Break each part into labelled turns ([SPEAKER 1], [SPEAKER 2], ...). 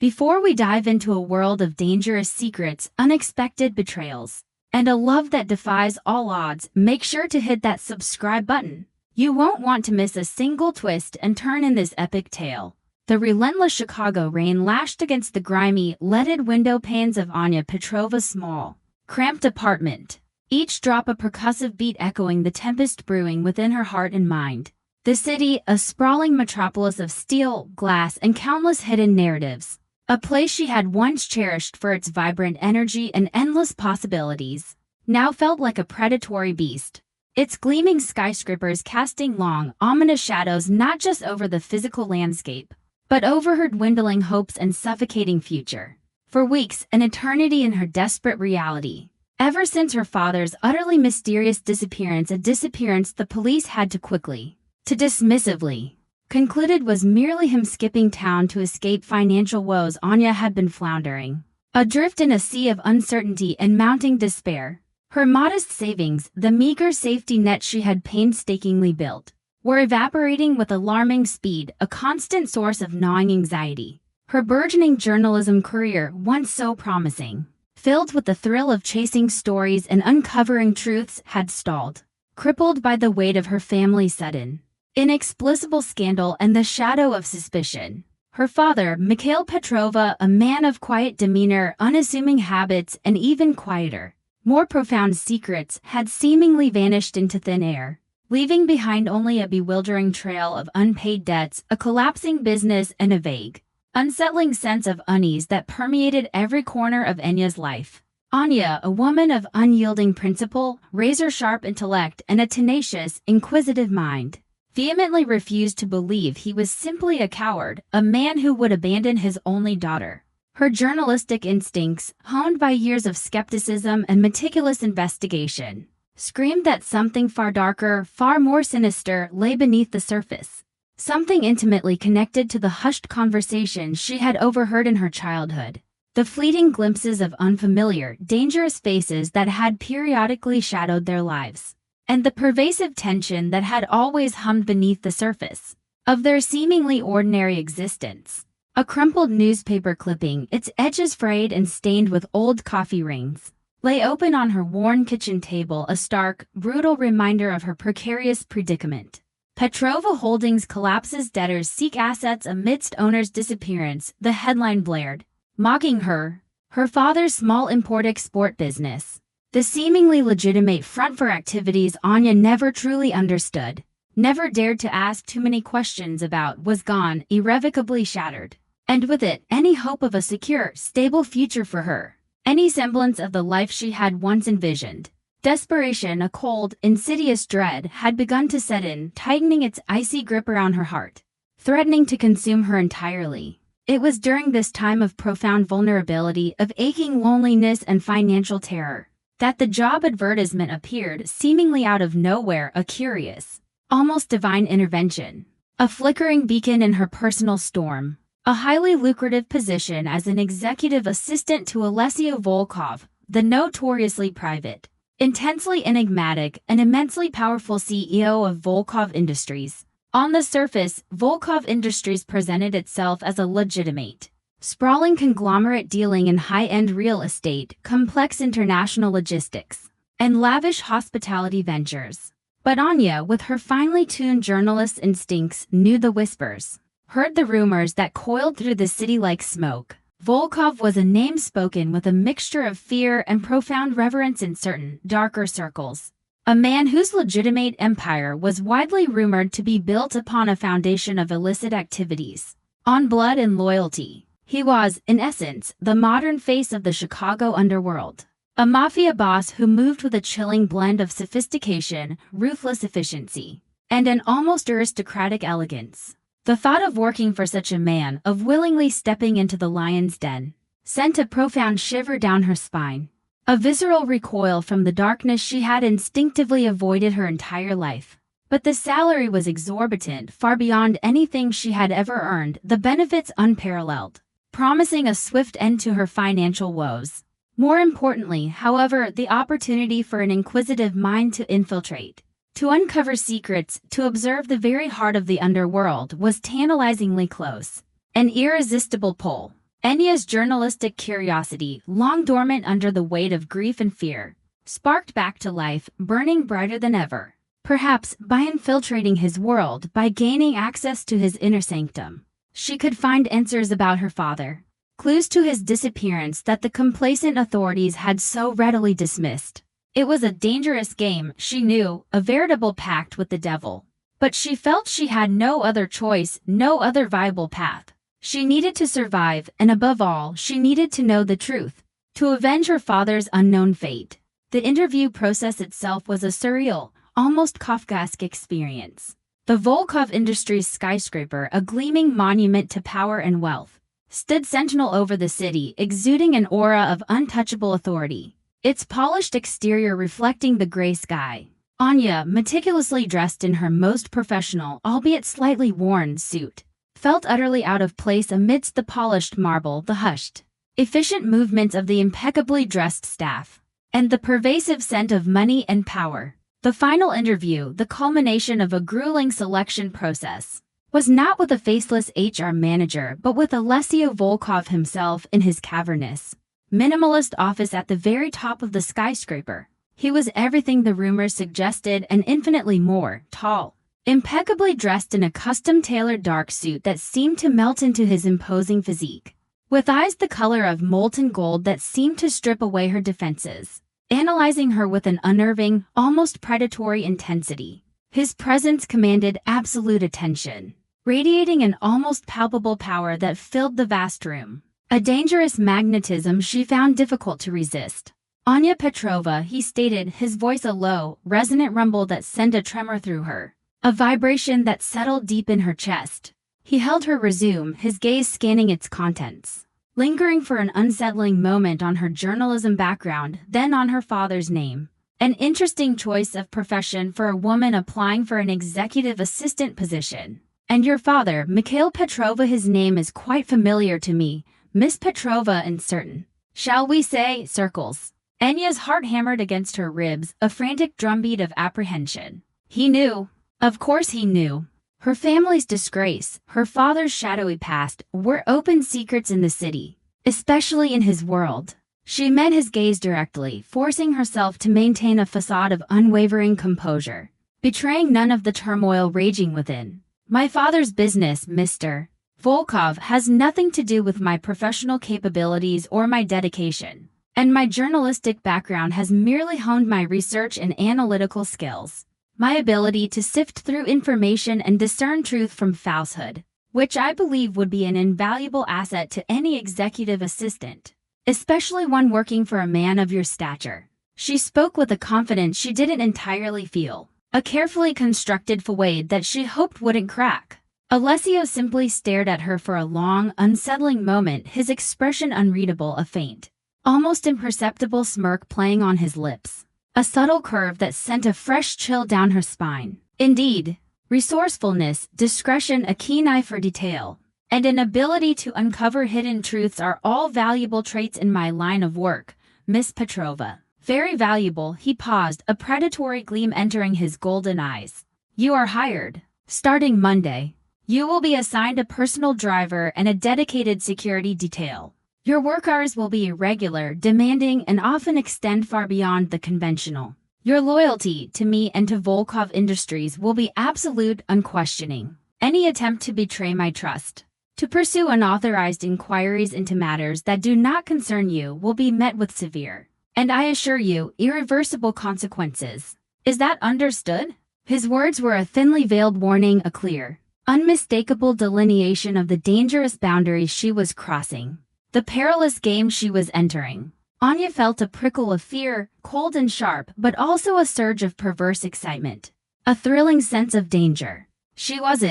[SPEAKER 1] Before we dive into a world of dangerous secrets, unexpected betrayals, and a love that defies all odds, make sure to hit that subscribe button. You won't want to miss a single twist and turn in this epic tale. The relentless Chicago rain lashed against the grimy, leaded window panes of Anya Petrova's small, cramped apartment, each drop a percussive beat echoing the tempest brewing within her heart and mind. The city, a sprawling metropolis of steel, glass, and countless hidden narratives. A place she had once cherished for its vibrant energy and endless possibilities, now felt like a predatory beast. Its gleaming skyscrapers casting long, ominous shadows not just over the physical landscape, but over her dwindling hopes and suffocating future. For weeks, an eternity in her desperate reality. Ever since her father's utterly mysterious disappearance, a disappearance the police had to dismissively concluded was merely him skipping town to escape financial woes. Anya had been floundering, adrift in a sea of uncertainty and mounting despair. Her modest savings, the meager safety net she had painstakingly built, were evaporating with alarming speed, a constant source of gnawing anxiety. Her burgeoning journalism career, once so promising, filled with the thrill of chasing stories and uncovering truths, had stalled, crippled by the weight of her family's sudden, inexplicable scandal and the shadow of suspicion. Her father, Mikhail Petrova, a man of quiet demeanor, unassuming habits, and even quieter, more profound secrets, had seemingly vanished into thin air, leaving behind only a bewildering trail of unpaid debts, a collapsing business, and a vague, unsettling sense of unease that permeated every corner of Anya's life. Anya, a woman of unyielding principle, razor-sharp intellect, and a tenacious, inquisitive mind, vehemently refused to believe he was simply a coward, a man who would abandon his only daughter. Her journalistic instincts, honed by years of skepticism and meticulous investigation, screamed that something far darker, far more sinister, lay beneath the surface. Something intimately connected to the hushed conversations she had overheard in her childhood, the fleeting glimpses of unfamiliar, dangerous faces that had periodically shadowed their lives, and the pervasive tension that had always hummed beneath the surface of their seemingly ordinary existence. A crumpled newspaper clipping, its edges frayed and stained with old coffee rings, lay open on her worn kitchen table, a stark, brutal reminder of her precarious predicament. Petrova Holdings collapses, debtors seek assets amidst owner's disappearance, the headline blared, mocking her father's small import-export business. The seemingly legitimate front for activities Anya never truly understood, never dared to ask too many questions about, was gone, irrevocably shattered. And with it, any hope of a secure, stable future for her, any semblance of the life she had once envisioned. Desperation, a cold, insidious dread, had begun to set in, tightening its icy grip around her heart, threatening to consume her entirely. It was during this time of profound vulnerability, of aching loneliness and financial terror, that the job advertisement appeared, seemingly out of nowhere, a curious, almost divine intervention, a flickering beacon in her personal storm. A highly lucrative position as an executive assistant to Alessio Volkov, the notoriously private, intensely enigmatic, and immensely powerful CEO of Volkov Industries. On the surface, Volkov Industries presented itself as a legitimate, sprawling conglomerate dealing in high-end real estate, complex international logistics, and lavish hospitality ventures. But Anya, with her finely tuned journalist instincts, knew the whispers, heard the rumors that coiled through the city like smoke. Volkov was a name spoken with a mixture of fear and profound reverence in certain, darker circles. A man whose legitimate empire was widely rumored to be built upon a foundation of illicit activities, on blood and loyalty. He was, in essence, the modern face of the Chicago underworld. A mafia boss who moved with a chilling blend of sophistication, ruthless efficiency, and an almost aristocratic elegance. The thought of working for such a man, of willingly stepping into the lion's den, sent a profound shiver down her spine. A visceral recoil from the darkness she had instinctively avoided her entire life. But the salary was exorbitant, far beyond anything she had ever earned, the benefits unparalleled, promising a swift end to her financial woes. More importantly, however, the opportunity for an inquisitive mind to infiltrate, to uncover secrets, to observe the very heart of the underworld was tantalizingly close. An irresistible pull. Enya's journalistic curiosity, long dormant under the weight of grief and fear, sparked back to life, burning brighter than ever. Perhaps by infiltrating his world, by gaining access to his inner sanctum, she could find answers about her father, clues to his disappearance that the complacent authorities had so readily dismissed. It was a dangerous game, she knew, a veritable pact with the devil. But she felt she had no other choice, no other viable path. She needed to survive, and above all, she needed to know the truth, to avenge her father's unknown fate. The interview process itself was a surreal, almost Kafkaesque experience. The Volkov Industries skyscraper, a gleaming monument to power and wealth, stood sentinel over the city, exuding an aura of untouchable authority, its polished exterior reflecting the gray sky. Anya, meticulously dressed in her most professional, albeit slightly worn, suit, felt utterly out of place amidst the polished marble, the hushed, efficient movements of the impeccably dressed staff, and the pervasive scent of money and power. The final interview, the culmination of a grueling selection process, was not with a faceless HR manager but with Alessio Volkov himself in his cavernous, minimalist office at the very top of the skyscraper. He was everything the rumors suggested and infinitely more: tall, impeccably dressed in a custom-tailored dark suit that seemed to melt into his imposing physique, with eyes the color of molten gold that seemed to strip away her defenses, analyzing her with an unnerving, almost predatory intensity. His presence commanded absolute attention, radiating an almost palpable power that filled the vast room, a dangerous magnetism she found difficult to resist. "Anya Petrova," he stated, his voice a low, resonant rumble that sent a tremor through her, a vibration that settled deep in her chest. He held her resume, his gaze scanning its contents, lingering for an unsettling moment on her journalism background, then on her father's name. An interesting choice of profession for a woman applying for an executive assistant position. "And your father, Mikhail Petrova, his name is quite familiar to me, Miss Petrova, in certain, shall we say, circles." Enya's heart hammered against her ribs, a frantic drumbeat of apprehension. He knew. Of course he knew. Her family's disgrace, her father's shadowy past, were open secrets in the city, especially in his world. She met his gaze directly, forcing herself to maintain a facade of unwavering composure, betraying none of the turmoil raging within. "My father's business, Mr. Volkov, has nothing to do with my professional capabilities or my dedication. And my journalistic background has merely honed my research and analytical skills, my ability to sift through information and discern truth from falsehood, which I believe would be an invaluable asset to any executive assistant, especially one working for a man of your stature." She spoke with a confidence she didn't entirely feel, a carefully constructed facade that she hoped wouldn't crack. Alessio simply stared at her for a long, unsettling moment, his expression unreadable, a faint, almost imperceptible smirk playing on his lips, a subtle curve that sent a fresh chill down her spine. "Indeed, resourcefulness, discretion, a keen eye for detail, and an ability to uncover hidden truths are all valuable traits in my line of work, Miss Petrova." "Very valuable." He paused, a predatory gleam entering his golden eyes. "You are hired. Starting Monday, you will be assigned a personal driver and a dedicated security detail. Your work hours will be irregular, demanding, and often extend far beyond the conventional. Your loyalty to me and to Volkov Industries will be absolute, unquestioning. Any attempt to betray my trust, to pursue unauthorized inquiries into matters that do not concern you will be met with severe, and I assure you, irreversible consequences. Is that understood?" His words were a thinly veiled warning, a clear, unmistakable delineation of the dangerous boundaries she was crossing, the perilous game she was entering. Anya felt a prickle of fear, cold and sharp, but also a surge of perverse excitement, a thrilling sense of danger. She was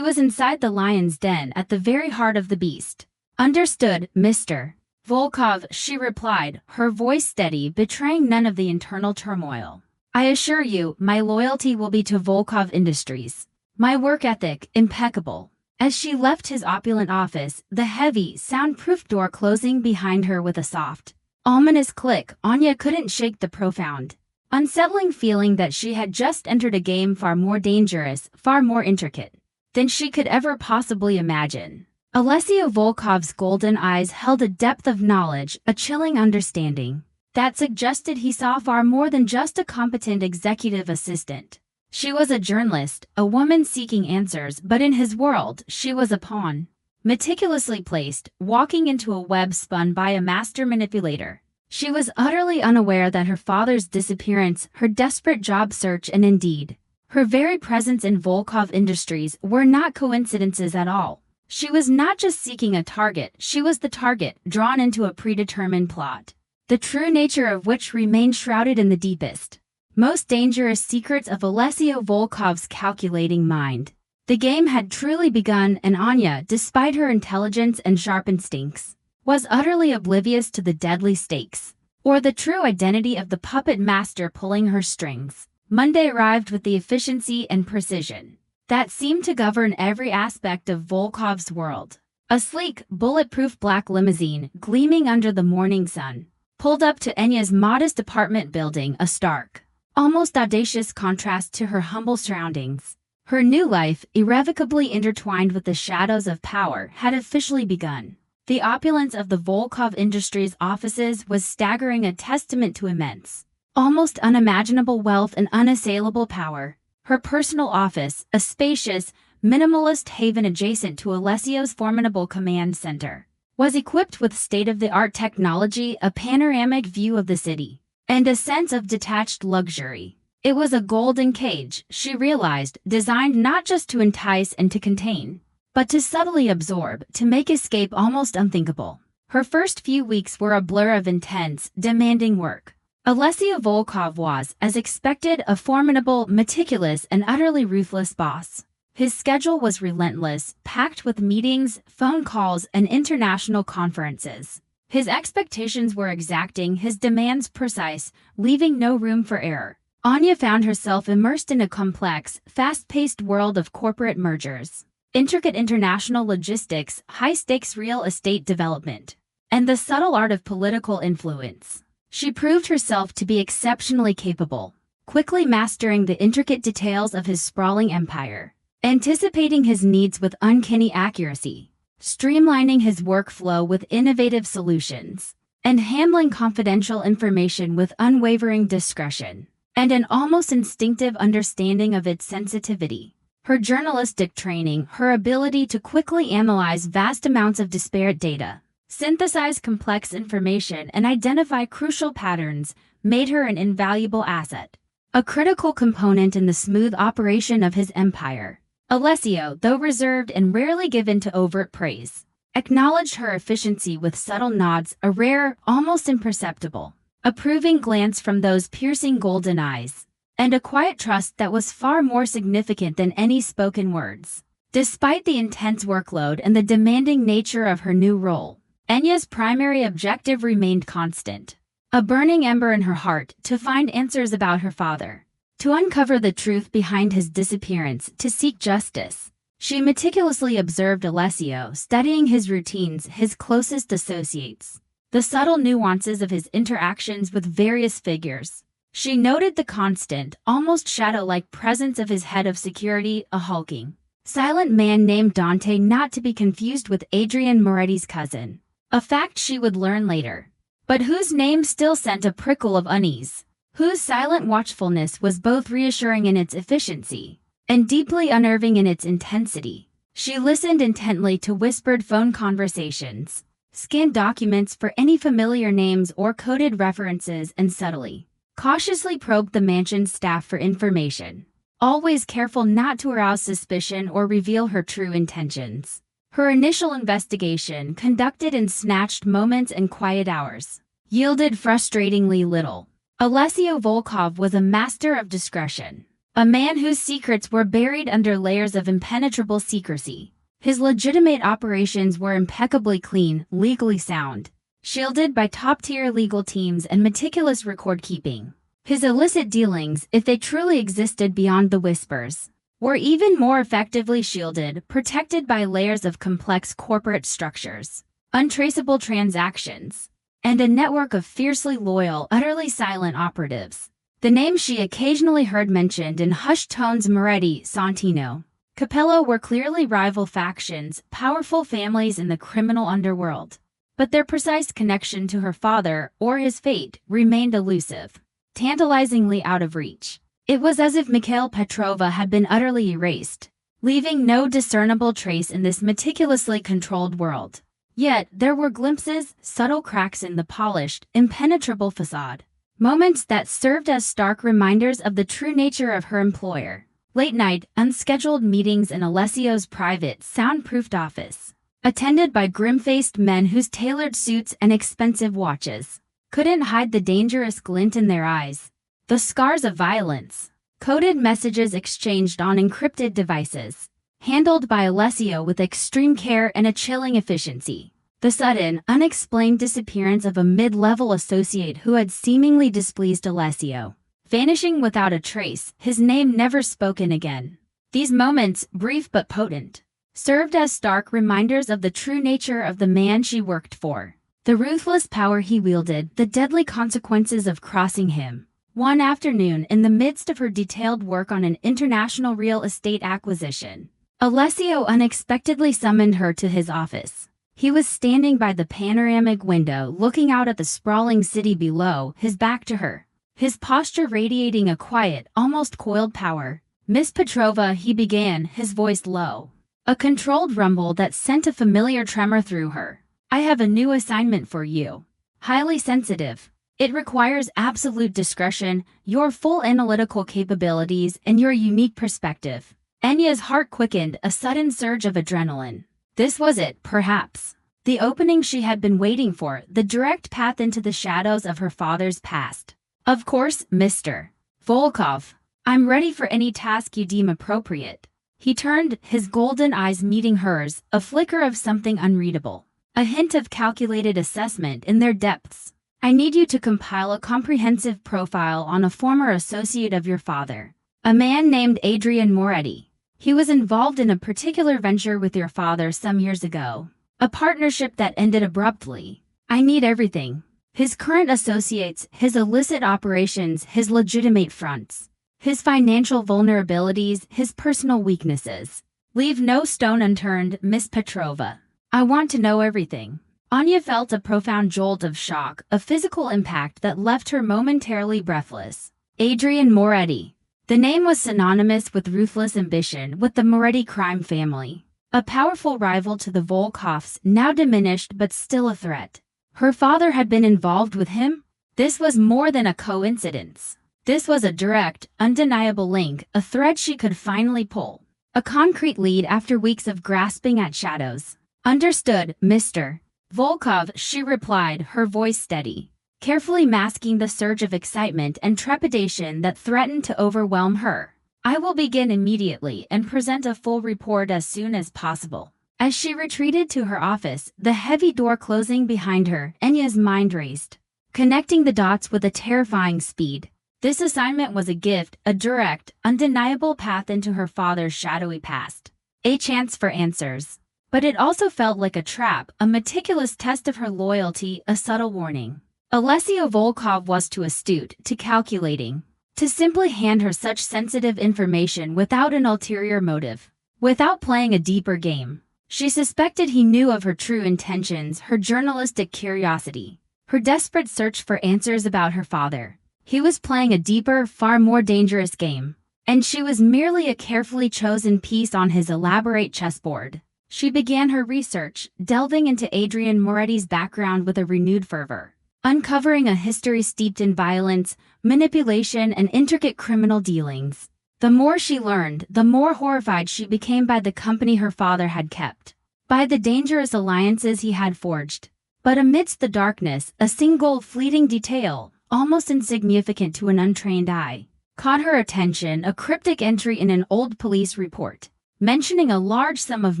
[SPEAKER 1] inside the lion's den, at the very heart of the beast. "Understood, Mr. Volkov," she replied, her voice steady, betraying none of the internal turmoil. "I assure you, my loyalty will be to Volkov Industries. My work ethic, impeccable." As she left his opulent office, the heavy, soundproof door closing behind her with a soft, ominous click, Anya couldn't shake the profound, unsettling feeling that she had just entered a game far more dangerous, far more intricate than she could ever possibly imagine. Alessio Volkov's golden eyes held a depth of knowledge, a chilling understanding, that suggested he saw far more than just a competent executive assistant. She was a journalist, a woman seeking answers, but in his world, she was a pawn. Meticulously placed, walking into a web spun by a master manipulator. She was utterly unaware that her father's disappearance, her desperate job search, and indeed, her very presence in Volkov Industries were not coincidences at all. She was not just seeking a target, she was the target, drawn into a predetermined plot, the true nature of which remained shrouded in the deepest, most dangerous secrets of Alessio Volkov's calculating mind. The game had truly begun, and Anya, despite her intelligence and sharp instincts, was utterly oblivious to the deadly stakes, or the true identity of the puppet master pulling her strings. Monday arrived with the efficiency and precision that seemed to govern every aspect of Volkov's world. A sleek, bulletproof black limousine, gleaming under the morning sun, pulled up to Anya's modest apartment building, a stark, almost audacious contrast to her humble surroundings. Her new life, irrevocably intertwined with the shadows of power, had officially begun. The opulence of the Volkov Industries offices was staggering, a testament to immense, almost unimaginable wealth and unassailable power. Her personal office, a spacious, minimalist haven adjacent to Alessio's formidable command center, was equipped with state-of-the-art technology, a panoramic view of the city, and a sense of detached luxury. It was a golden cage, she realized, designed not just to entice and to contain, but to subtly absorb, to make escape almost unthinkable. Her first few weeks were a blur of intense, demanding work. Alessio Volkov was, as expected, a formidable, meticulous, and utterly ruthless boss. His schedule was relentless, packed with meetings, phone calls, and international conferences. His expectations were exacting, his demands precise, leaving no room for error. Anya found herself immersed in a complex, fast-paced world of corporate mergers, intricate international logistics, high-stakes real estate development, and the subtle art of political influence. She proved herself to be exceptionally capable, quickly mastering the intricate details of his sprawling empire, anticipating his needs with uncanny accuracy, streamlining his workflow with innovative solutions, and handling confidential information with unwavering discretion and an almost instinctive understanding of its sensitivity. Her journalistic training, her ability to quickly analyze vast amounts of disparate data, synthesize complex information, and identify crucial patterns, made her an invaluable asset, a critical component in the smooth operation of his empire. Alessio, though reserved and rarely given to overt praise, acknowledged her efficiency with subtle nods, a rare, almost imperceptible, approving glance from those piercing golden eyes, and a quiet trust that was far more significant than any spoken words. Despite the intense workload and the demanding nature of her new role, Anya's primary objective remained constant. A burning ember in her heart, to find answers about her father, to uncover the truth behind his disappearance, to seek justice. She meticulously observed Alessio, studying his routines, his closest associates, the subtle nuances of his interactions with various figures. She noted the constant, almost shadow-like presence of his head of security, a hulking, silent man named Dante, not to be confused with Adrian Moretti's cousin, a fact she would learn later, but whose name still sent a prickle of unease, whose silent watchfulness was both reassuring in its efficiency and deeply unnerving in its intensity. She listened intently to whispered phone conversations, scanned documents for any familiar names or coded references, and subtly, cautiously probed the mansion's staff for information, always careful not to arouse suspicion or reveal her true intentions. Her initial investigation, conducted in snatched moments and quiet hours, yielded frustratingly little. Alessio Volkov was a master of discretion, a man whose secrets were buried under layers of impenetrable secrecy. His legitimate operations were impeccably clean, legally sound, shielded by top-tier legal teams and meticulous record-keeping. His illicit dealings, if they truly existed beyond the whispers, were even more effectively shielded, protected by layers of complex corporate structures, untraceable transactions, and a network of fiercely loyal, utterly silent operatives. The names she occasionally heard mentioned in hushed tones: Moretti, Santino, Capello were clearly rival factions, powerful families in the criminal underworld. But their precise connection to her father or his fate remained elusive, tantalizingly out of reach. It was as if Mikhail Petrova had been utterly erased, leaving no discernible trace in this meticulously controlled world. Yet, there were glimpses, subtle cracks in the polished, impenetrable facade. Moments that served as stark reminders of the true nature of her employer. Late-night, unscheduled meetings in Alessio's private, soundproofed office, attended by grim-faced men whose tailored suits and expensive watches couldn't hide the dangerous glint in their eyes. The scars of violence. Coded messages exchanged on encrypted devices, handled by Alessio with extreme care and a chilling efficiency. The sudden, unexplained disappearance of a mid-level associate who had seemingly displeased Alessio, vanishing without a trace, his name never spoken again. These moments, brief but potent, served as stark reminders of the true nature of the man she worked for. The ruthless power he wielded, the deadly consequences of crossing him. One afternoon, in the midst of her detailed work on an international real estate acquisition, Alessio unexpectedly summoned her to his office. He was standing by the panoramic window looking out at the sprawling city below, his back to her, his posture radiating a quiet, almost coiled power. "Miss Petrova," he began, his voice low, a controlled rumble that sent a familiar tremor through her. "I have a new assignment for you. Highly sensitive. It requires absolute discretion, your full analytical capabilities, and your unique perspective." Enya's heart quickened, a sudden surge of adrenaline. This was it, perhaps. The opening she had been waiting for, the direct path into the shadows of her father's past. "Of course, Mr. Volkov. I'm ready for any task you deem appropriate." He turned, his golden eyes meeting hers, a flicker of something unreadable, a hint of calculated assessment in their depths. "I need you to compile a comprehensive profile on a former associate of your father, a man named Adrian Moretti. He was involved in a particular venture with your father some years ago, a partnership that ended abruptly. I need everything. His current associates, his illicit operations, his legitimate fronts, his financial vulnerabilities, his personal weaknesses. Leave no stone unturned, Miss Petrova. I want to know everything." Anya felt a profound jolt of shock, a physical impact that left her momentarily breathless. Adrian Moretti. The name was synonymous with ruthless ambition, with the Moretti crime family. A powerful rival to the Volkovs, now diminished but still a threat. Her father had been involved with him? This was more than a coincidence. This was a direct, undeniable link, a thread she could finally pull. A concrete lead after weeks of grasping at shadows. "Understood, Mr. Volkov," she replied, her voice steady, carefully masking the surge of excitement and trepidation that threatened to overwhelm her. "I will begin immediately and present a full report as soon as possible." As she retreated to her office, the heavy door closing behind her, Enya's mind raced, connecting the dots with a terrifying speed. This assignment was a gift, a direct, undeniable path into her father's shadowy past. A chance for answers. But it also felt like a trap, a meticulous test of her loyalty, a subtle warning. Alessio Volkov was too astute, too calculating, to simply hand her such sensitive information without an ulterior motive, without playing a deeper game. She suspected he knew of her true intentions, her journalistic curiosity, her desperate search for answers about her father. He was playing a deeper, far more dangerous game, and she was merely a carefully chosen piece on his elaborate chessboard. She began her research, delving into Adrian Moretti's background with a renewed fervor, uncovering a history steeped in violence, manipulation, and intricate criminal dealings. The more she learned, the more horrified she became by the company her father had kept, by the dangerous alliances he had forged. But amidst the darkness, a single fleeting detail, almost insignificant to an untrained eye, caught her attention: a cryptic entry in an old police report, mentioning a large sum of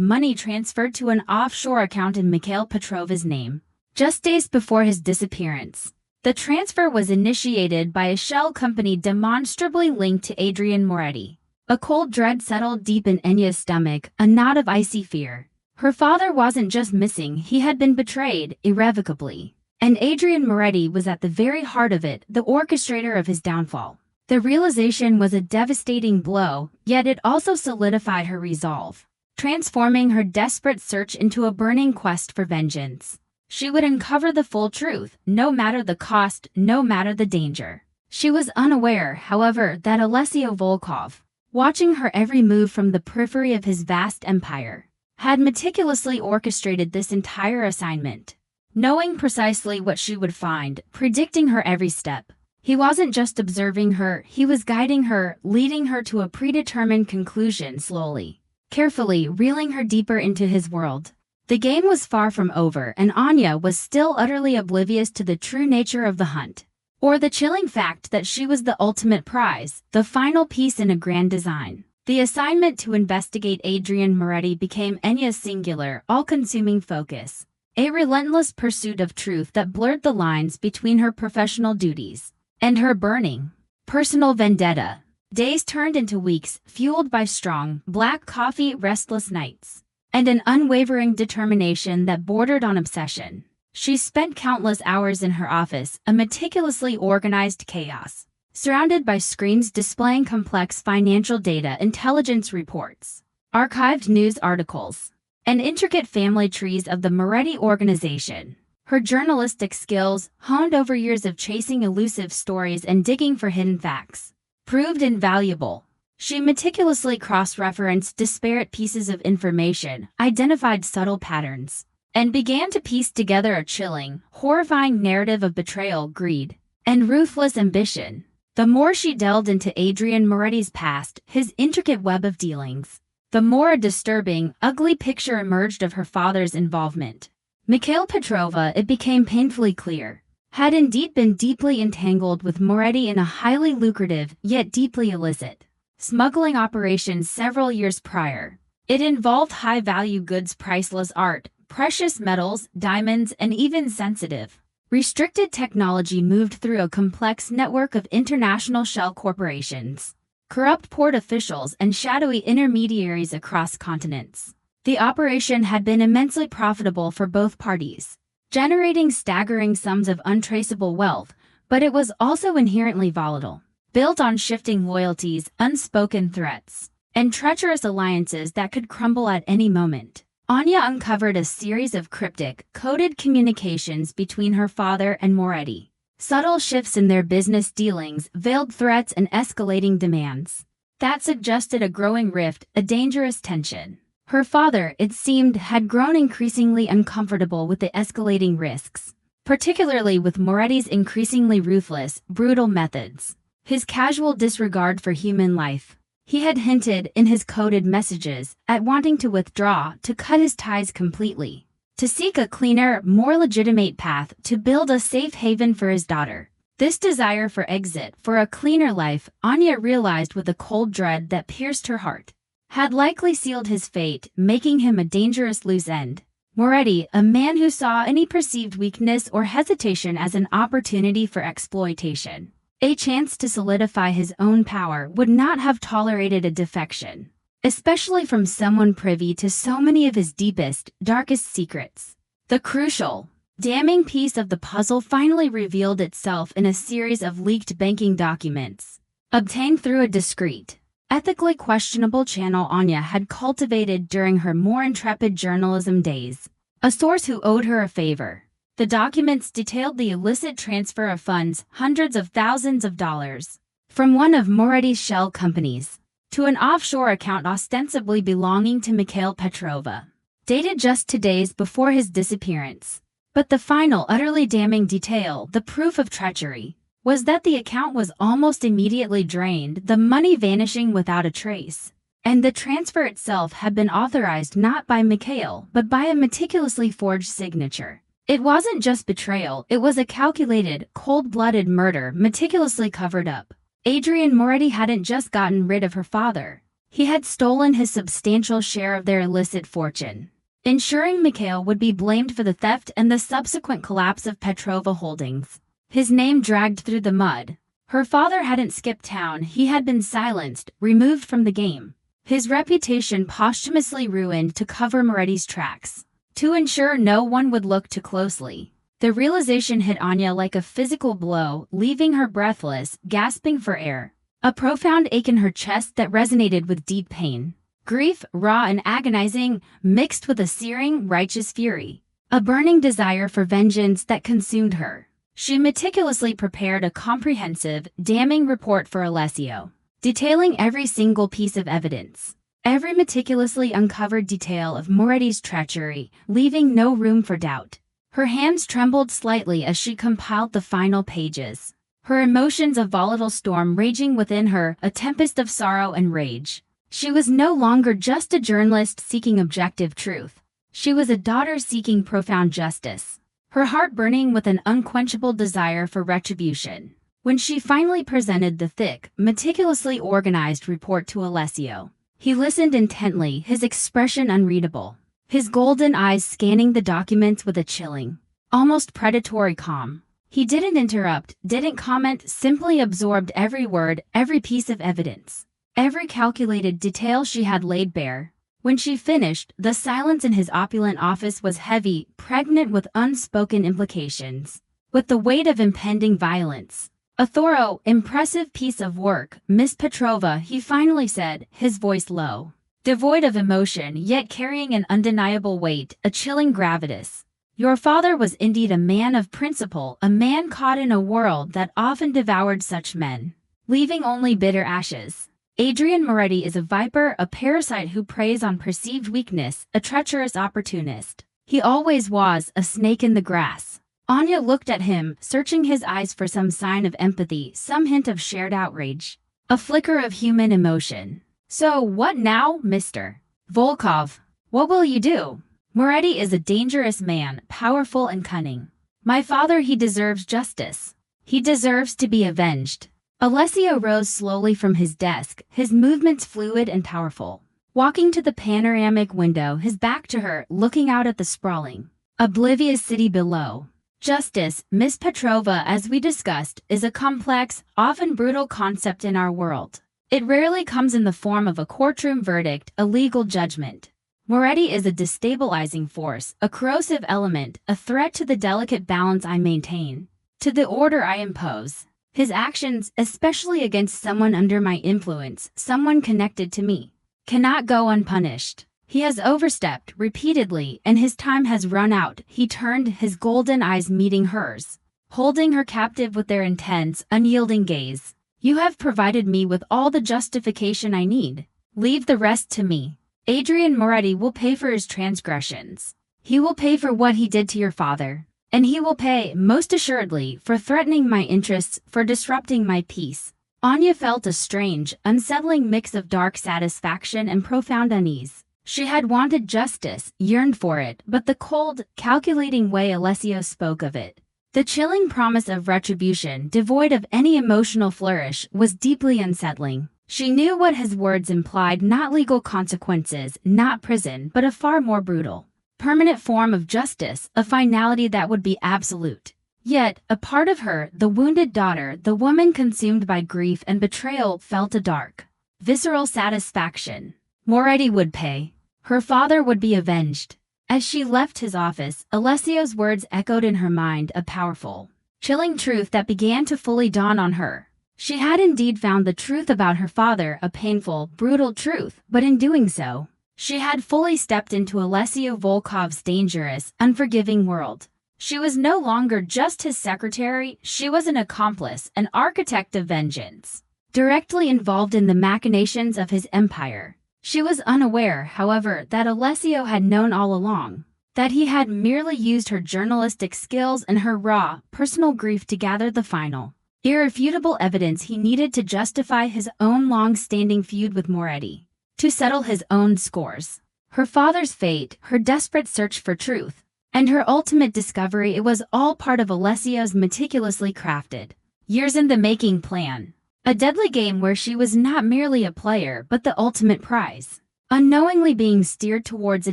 [SPEAKER 1] money transferred to an offshore account in Mikhail Petrova's name, just days before his disappearance. The transfer was initiated by a shell company demonstrably linked to Adrian Moretti. A cold dread settled deep in Enya's stomach, a knot of icy fear. Her father wasn't just missing, he had been betrayed, irrevocably. And Adrian Moretti was at the very heart of it, the orchestrator of his downfall. The realization was a devastating blow, yet it also solidified her resolve, transforming her desperate search into a burning quest for vengeance. She would uncover the full truth, no matter the cost, no matter the danger. She was unaware, however, that Alessio Volkov, watching her every move from the periphery of his vast empire, had meticulously orchestrated this entire assignment. Knowing precisely what she would find, predicting her every step, he wasn't just observing her, he was guiding her, leading her to a predetermined conclusion slowly, carefully reeling her deeper into his world. The game was far from over, and Anya was still utterly oblivious to the true nature of the hunt, or the chilling fact that she was the ultimate prize, the final piece in a grand design. The assignment to investigate Adrian Moretti became Anya's singular, all-consuming focus, a relentless pursuit of truth that blurred the lines between her professional duties and her burning, personal vendetta. Days turned into weeks, fueled by strong, black coffee, restless nights, and an unwavering determination that bordered on obsession. She spent countless hours in her office, a meticulously organized chaos, surrounded by screens displaying complex financial data, intelligence reports, archived news articles, and intricate family trees of the Moretti organization. Her journalistic skills, honed over years of chasing elusive stories and digging for hidden facts, proved invaluable. She meticulously cross-referenced disparate pieces of information, identified subtle patterns, and began to piece together a chilling, horrifying narrative of betrayal, greed, and ruthless ambition. The more she delved into Adrian Moretti's past, his intricate web of dealings, the more a disturbing, ugly picture emerged of her father's involvement. Mikhail Petrova, it became painfully clear, had indeed been deeply entangled with Moretti in a highly lucrative, yet deeply illicit, smuggling operation several years prior. It involved high-value goods, priceless art, precious metals, diamonds, and even sensitive, restricted technology moved through a complex network of international shell corporations, corrupt port officials, and shadowy intermediaries across continents. The operation had been immensely profitable for both parties, generating staggering sums of untraceable wealth, but it was also inherently volatile, built on shifting loyalties, unspoken threats, and treacherous alliances that could crumble at any moment. Anya uncovered a series of cryptic, coded communications between her father and Moretti. Subtle shifts in their business dealings, veiled threats, and escalating demands that suggested a growing rift, a dangerous tension. Her father, it seemed, had grown increasingly uncomfortable with the escalating risks, particularly with Moretti's increasingly ruthless, brutal methods, his casual disregard for human life. He had hinted, in his coded messages, at wanting to withdraw, to cut his ties completely, to seek a cleaner, more legitimate path, to build a safe haven for his daughter. This desire for exit, for a cleaner life, Anya realized with a cold dread that pierced her heart, had likely sealed his fate, making him a dangerous loose end. Moretti, a man who saw any perceived weakness or hesitation as an opportunity for exploitation, a chance to solidify his own power, would not have tolerated a defection, especially from someone privy to so many of his deepest, darkest secrets. The crucial, damning piece of the puzzle finally revealed itself in a series of leaked banking documents, obtained through a discreet, ethically questionable channel Anya had cultivated during her more intrepid journalism days. A source who owed her a favor. The documents detailed the illicit transfer of funds, hundreds of thousands of dollars, from one of Moretti's shell companies to an offshore account ostensibly belonging to Mikhail Petrova, dated just 2 days before his disappearance. But the final, utterly damning detail, the proof of treachery, was that the account was almost immediately drained, the money vanishing without a trace. And the transfer itself had been authorized not by Mikhail, but by a meticulously forged signature. It wasn't just betrayal, it was a calculated, cold-blooded murder meticulously covered up. Adrian Moretti hadn't just gotten rid of her father. He had stolen his substantial share of their illicit fortune, ensuring Mikhail would be blamed for the theft and the subsequent collapse of Petrova Holdings. His name dragged through the mud. Her father hadn't skipped town, he had been silenced, removed from the game. His reputation posthumously ruined to cover Moretti's tracks, to ensure no one would look too closely. The realization hit Anya like a physical blow, leaving her breathless, gasping for air. A profound ache in her chest that resonated with deep pain. Grief, raw and agonizing, mixed with a searing, righteous fury. A burning desire for vengeance that consumed her. She meticulously prepared a comprehensive, damning report for Alessio, detailing every single piece of evidence. Every meticulously uncovered detail of Moretti's treachery, leaving no room for doubt. Her hands trembled slightly as she compiled the final pages. Her emotions a volatile storm raging within her, a tempest of sorrow and rage. She was no longer just a journalist seeking objective truth. She was a daughter seeking profound justice. Her heart burning with an unquenchable desire for retribution. When she finally presented the thick, meticulously organized report to Alessio, he listened intently, his expression unreadable, his golden eyes scanning the documents with a chilling, almost predatory calm. He didn't interrupt, didn't comment, simply absorbed every word, every piece of evidence, every calculated detail she had laid bare. When she finished, the silence in his opulent office was heavy, pregnant with unspoken implications, with the weight of impending violence. "A thorough, impressive piece of work, Miss Petrova," he finally said, his voice low, devoid of emotion yet carrying an undeniable weight, a chilling gravitas. "Your father was indeed a man of principle, a man caught in a world that often devoured such men, leaving only bitter ashes. Adrian Moretti is a viper, a parasite who preys on perceived weakness, a treacherous opportunist. He always was, a snake in the grass." Anya looked at him, searching his eyes for some sign of empathy, some hint of shared outrage, a flicker of human emotion. "So what now, Mr. Volkov? What will you do? Moretti is a dangerous man, powerful and cunning. My father, he deserves justice. He deserves to be avenged." Alessio rose slowly from his desk, his movements fluid and powerful. Walking to the panoramic window, his back to her, looking out at the sprawling, oblivious city below. "Justice, Miss Petrova, as we discussed, is a complex, often brutal concept in our world. It rarely comes in the form of a courtroom verdict, a legal judgment. Moretti is a destabilizing force, a corrosive element, a threat to the delicate balance I maintain, to the order I impose. His actions, especially against someone under my influence, someone connected to me, cannot go unpunished. He has overstepped repeatedly, and his time has run out." He turned, his golden eyes meeting hers, holding her captive with their intense, unyielding gaze. "You have provided me with all the justification I need. Leave the rest to me. Adrian Moretti will pay for his transgressions. He will pay for what he did to your father. And he will pay, most assuredly, for threatening my interests, for disrupting my peace." Anya felt a strange, unsettling mix of dark satisfaction and profound unease. She had wanted justice, yearned for it, but the cold, calculating way Alessio spoke of it, the chilling promise of retribution devoid of any emotional flourish, was deeply unsettling. She knew what his words implied: not legal consequences, not prison, but a far more brutal, permanent form of justice, a finality that would be absolute. Yet, a part of her, the wounded daughter, the woman consumed by grief and betrayal, felt a dark, visceral satisfaction. Moretti would pay. Her father would be avenged. As she left his office, Alessio's words echoed in her mind, a powerful, chilling truth that began to fully dawn on her. She had indeed found the truth about her father, a painful, brutal truth, but in doing so, she had fully stepped into Alessio Volkov's dangerous, unforgiving world. She was no longer just his secretary, she was an accomplice, an architect of vengeance, directly involved in the machinations of his empire. She was unaware, however, that Alessio had known all along, that he had merely used her journalistic skills and her raw, personal grief to gather the final, irrefutable evidence he needed to justify his own long-standing feud with Moretti, to settle his own scores. Her father's fate, her desperate search for truth, and her ultimate discovery, it was all part of Alessio's meticulously crafted, years in the making plan. A deadly game where she was not merely a player but the ultimate prize, unknowingly being steered towards a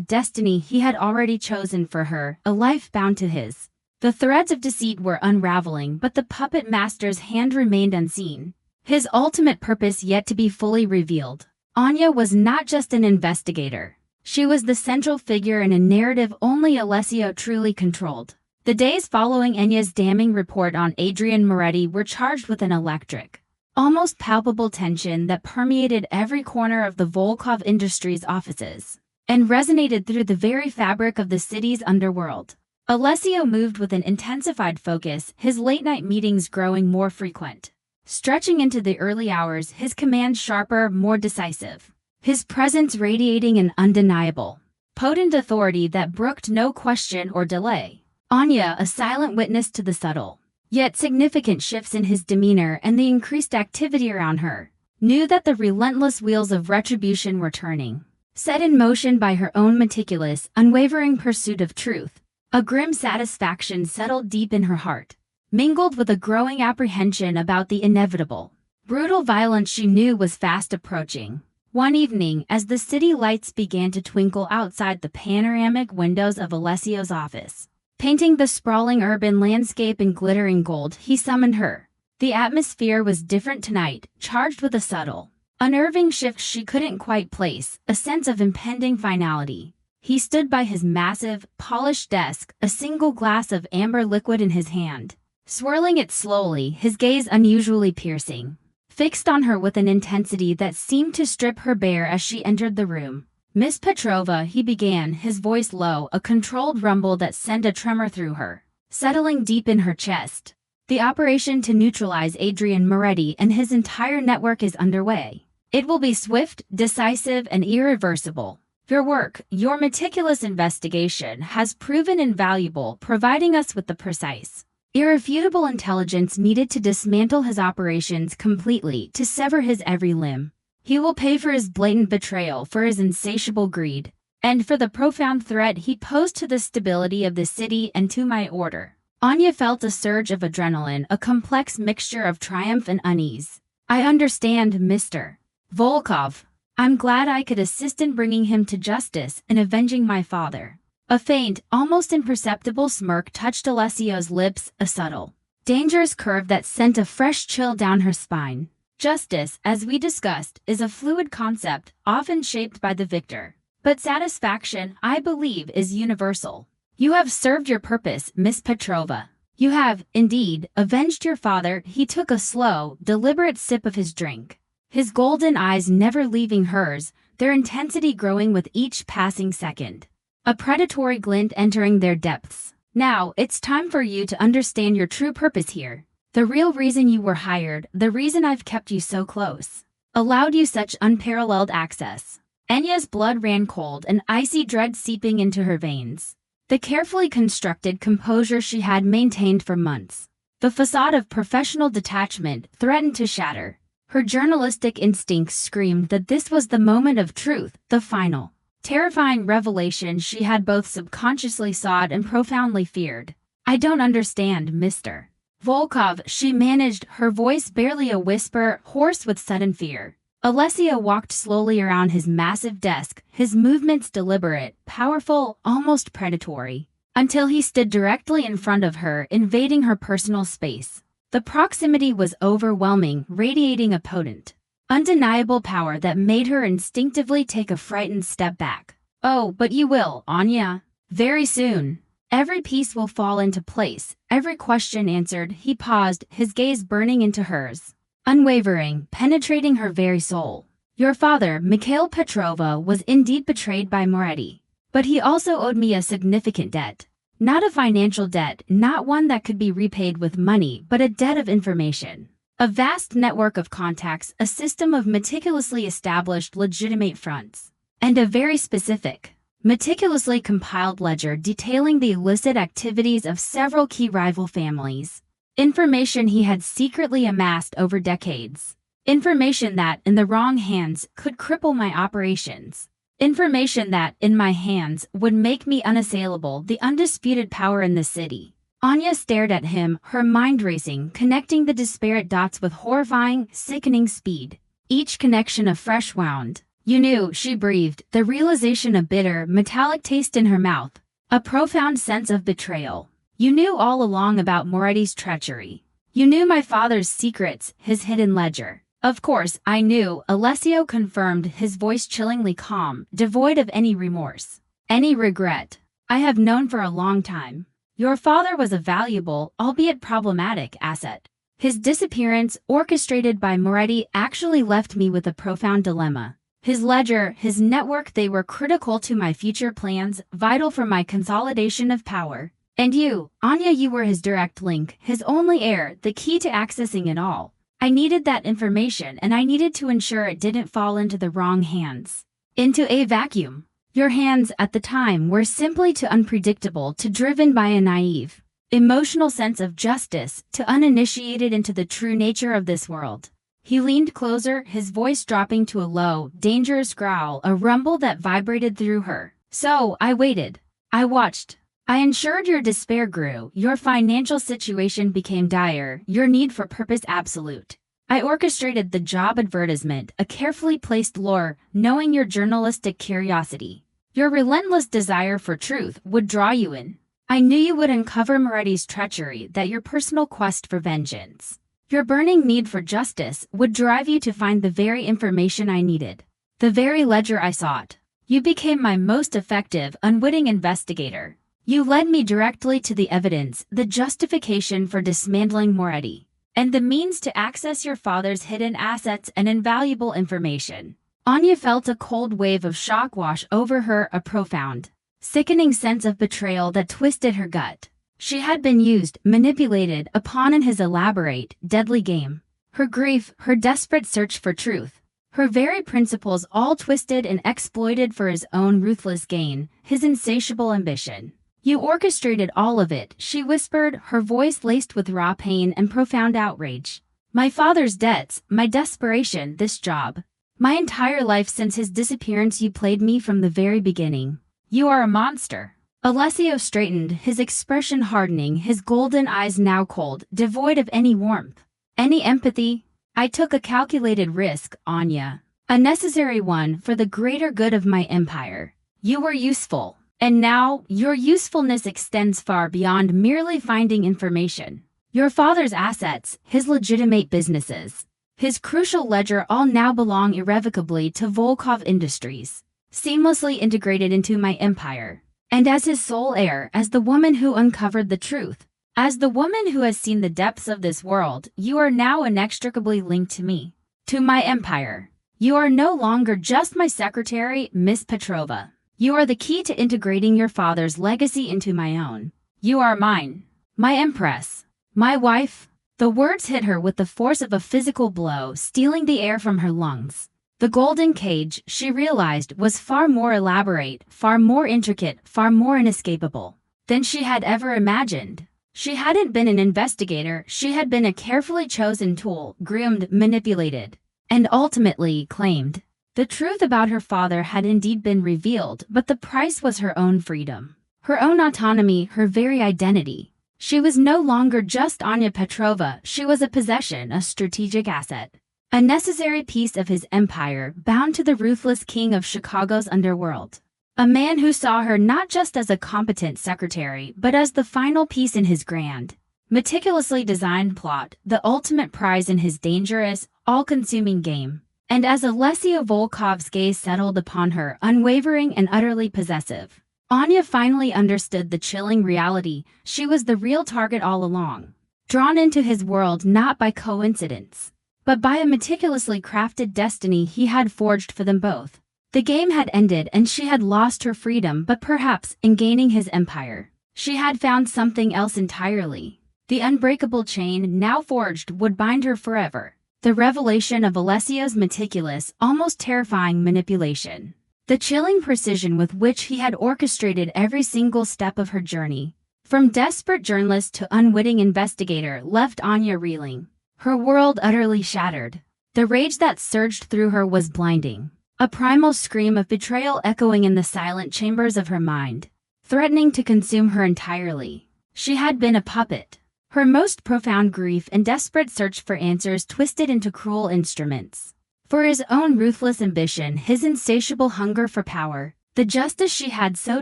[SPEAKER 1] destiny he had already chosen for her, a life bound to his. The threads of deceit were unraveling, but the puppet master's hand remained unseen, his ultimate purpose yet to be fully revealed. Anya was not just an investigator. She was the central figure in a narrative only Alessio truly controlled. The days following Anya's damning report on Adrian Moretti were charged with an electric, almost palpable tension that permeated every corner of the Volkov Industries offices and resonated through the very fabric of the city's underworld. Alessio moved with an intensified focus, his late-night meetings growing more frequent. Stretching into the early hours, his commands sharper, more decisive. His presence radiating an undeniable, potent authority that brooked no question or delay. Anya, a silent witness to the subtle, yet significant shifts in his demeanor and the increased activity around her, knew that the relentless wheels of retribution were turning. Set in motion by her own meticulous, unwavering pursuit of truth, a grim satisfaction settled deep in her heart, mingled with a growing apprehension about the inevitable, brutal violence she knew was fast approaching. One evening, as the city lights began to twinkle outside the panoramic windows of Alessio's office, painting the sprawling urban landscape in glittering gold, he summoned her. The atmosphere was different tonight, charged with a subtle, unnerving shift she couldn't quite place, a sense of impending finality. He stood by his massive, polished desk, a single glass of amber liquid in his hand, swirling it slowly, his gaze unusually piercing, fixed on her with an intensity that seemed to strip her bare as she entered the room. "Miss Petrova," he began, his voice low, a controlled rumble that sent a tremor through her, settling deep in her chest. "The operation to neutralize Adrian Moretti and his entire network is underway. It will be swift, decisive, and irreversible. Your work, your meticulous investigation, has proven invaluable, providing us with the precise, irrefutable intelligence needed to dismantle his operations completely, to sever his every limb. He will pay for his blatant betrayal, for his insatiable greed, and for the profound threat he posed to the stability of the city and to my order." Anya felt a surge of adrenaline, a complex mixture of triumph and unease. "I understand, Mr. Volkov. I'm glad I could assist in bringing him to justice and avenging my father." A faint, almost imperceptible smirk touched Alessio's lips, a subtle, dangerous curve that sent a fresh chill down her spine. "Justice, as we discussed, is a fluid concept, often shaped by the victor. But satisfaction, I believe, is universal. You have served your purpose, Miss Petrova. You have, indeed, avenged your father." He took a slow, deliberate sip of his drink, his golden eyes never leaving hers, their intensity growing with each passing second, a predatory glint entering their depths. "Now, it's time for you to understand your true purpose here. The real reason you were hired, the reason I've kept you so close, allowed you such unparalleled access." Anya's blood ran cold, an icy dread seeping into her veins. The carefully constructed composure she had maintained for months, the facade of professional detachment, threatened to shatter. Her journalistic instincts screamed that this was the moment of truth, the final, terrifying revelation she had both subconsciously sought and profoundly feared. "I don't understand, Mr. Volkov," she managed, her voice barely a whisper, hoarse with sudden fear. Alessio walked slowly around his massive desk, his movements deliberate, powerful, almost predatory, until he stood directly in front of her, invading her personal space. The proximity was overwhelming, radiating a potent, undeniable power that made her instinctively take a frightened step back. "Oh, but you will, Anya. Very soon. Every piece will fall into place, every question answered." He paused, his gaze burning into hers, unwavering, penetrating her very soul. "Your father, Mikhail Petrova, was indeed betrayed by Moretti. But he also owed me a significant debt. Not a financial debt, not one that could be repaid with money, but a debt of information. A vast network of contacts, a system of meticulously established legitimate fronts, and a very specific, meticulously compiled ledger detailing the illicit activities of several key rival families. Information he had secretly amassed over decades. Information that, in the wrong hands, could cripple my operations. Information that, in my hands, would make me unassailable, the undisputed power in the city." Anya stared at him, her mind racing, connecting the disparate dots with horrifying, sickening speed. Each connection a fresh wound. "You knew," she breathed, the realization a bitter, metallic taste in her mouth, a profound sense of betrayal. "You knew all along about Moretti's treachery. You knew my father's secrets, his hidden ledger." "Of course, I knew," Alessio confirmed, his voice chillingly calm, devoid of any remorse, any regret. "I have known for a long time. Your father was a valuable, albeit problematic, asset. His disappearance, orchestrated by Moretti, actually left me with a profound dilemma. His ledger, his network, they were critical to my future plans, vital for my consolidation of power. And you, Anya, you were his direct link, his only heir, the key to accessing it all. I needed that information, and I needed to ensure it didn't fall into the wrong hands. Into a vacuum. Your hands, at the time, were simply too unpredictable, too driven by a naive, emotional sense of justice, too uninitiated into the true nature of this world. He leaned closer, his voice dropping to a low, dangerous growl, a rumble that vibrated through her. So, I waited. I watched. I ensured your despair grew, your financial situation became dire, your need for purpose absolute. I orchestrated the job advertisement, a carefully placed lure, knowing your journalistic curiosity, your relentless desire for truth, would draw you in. I knew you would uncover Moretti's treachery, that your personal quest for vengeance, your burning need for justice, would drive you to find the very information I needed, the very ledger I sought. You became my most effective, unwitting investigator. You led me directly to the evidence, the justification for dismantling Moretti, and the means to access your father's hidden assets and invaluable information. Anya felt a cold wave of shock wash over her, a profound, sickening sense of betrayal that twisted her gut. She had been used, manipulated, a pawn in his elaborate, deadly game. Her grief, her desperate search for truth, her very principles all twisted and exploited for his own ruthless gain, his insatiable ambition. You orchestrated all of it, she whispered, her voice laced with raw pain and profound outrage. My father's debts, my desperation, this job. My entire life since his disappearance, you played me from the very beginning. You are a monster. Alessio straightened, his expression hardening, his golden eyes now cold, devoid of any warmth, any empathy. I took a calculated risk, Anya. A necessary one for the greater good of my empire. You were useful. And now, your usefulness extends far beyond merely finding information. Your father's assets, his legitimate businesses, his crucial ledger all now belong irrevocably to Volkov Industries, seamlessly integrated into my empire. And as his sole heir, as the woman who uncovered the truth, as the woman who has seen the depths of this world, you are now inextricably linked to me, to my empire. You are no longer just my secretary, Miss Petrova. You are the key to integrating your father's legacy into my own. You are mine. My empress. My wife. The words hit her with the force of a physical blow, stealing the air from her lungs. The golden cage, she realized, was far more elaborate, far more intricate, far more inescapable than she had ever imagined. She hadn't been an investigator, she had been a carefully chosen tool, groomed, manipulated, and ultimately claimed. The truth about her father had indeed been revealed, but the price was her own freedom, her own autonomy, her very identity. She was no longer just Anya Petrova, she was a possession, a strategic asset, a necessary piece of his empire, bound to the ruthless king of Chicago's underworld. A man who saw her not just as a competent secretary, but as the final piece in his grand, meticulously designed plot, the ultimate prize in his dangerous, all-consuming game. And as Alessio Volkov's gaze settled upon her, unwavering and utterly possessive, Anya finally understood the chilling reality. She was the real target all along, drawn into his world not by coincidence, but by a meticulously crafted destiny he had forged for them both. The game had ended and she had lost her freedom, but perhaps, in gaining his empire, she had found something else entirely. The unbreakable chain, now forged, would bind her forever. The revelation of Alessio's meticulous, almost terrifying manipulation. The chilling precision with which he had orchestrated every single step of her journey, from desperate journalist to unwitting investigator, left Anya reeling, her world utterly shattered. The rage that surged through her was blinding, a primal scream of betrayal echoing in the silent chambers of her mind, threatening to consume her entirely. She had been a puppet. Her most profound grief and desperate search for answers twisted into cruel instruments. For his own ruthless ambition, his insatiable hunger for power, the justice she had so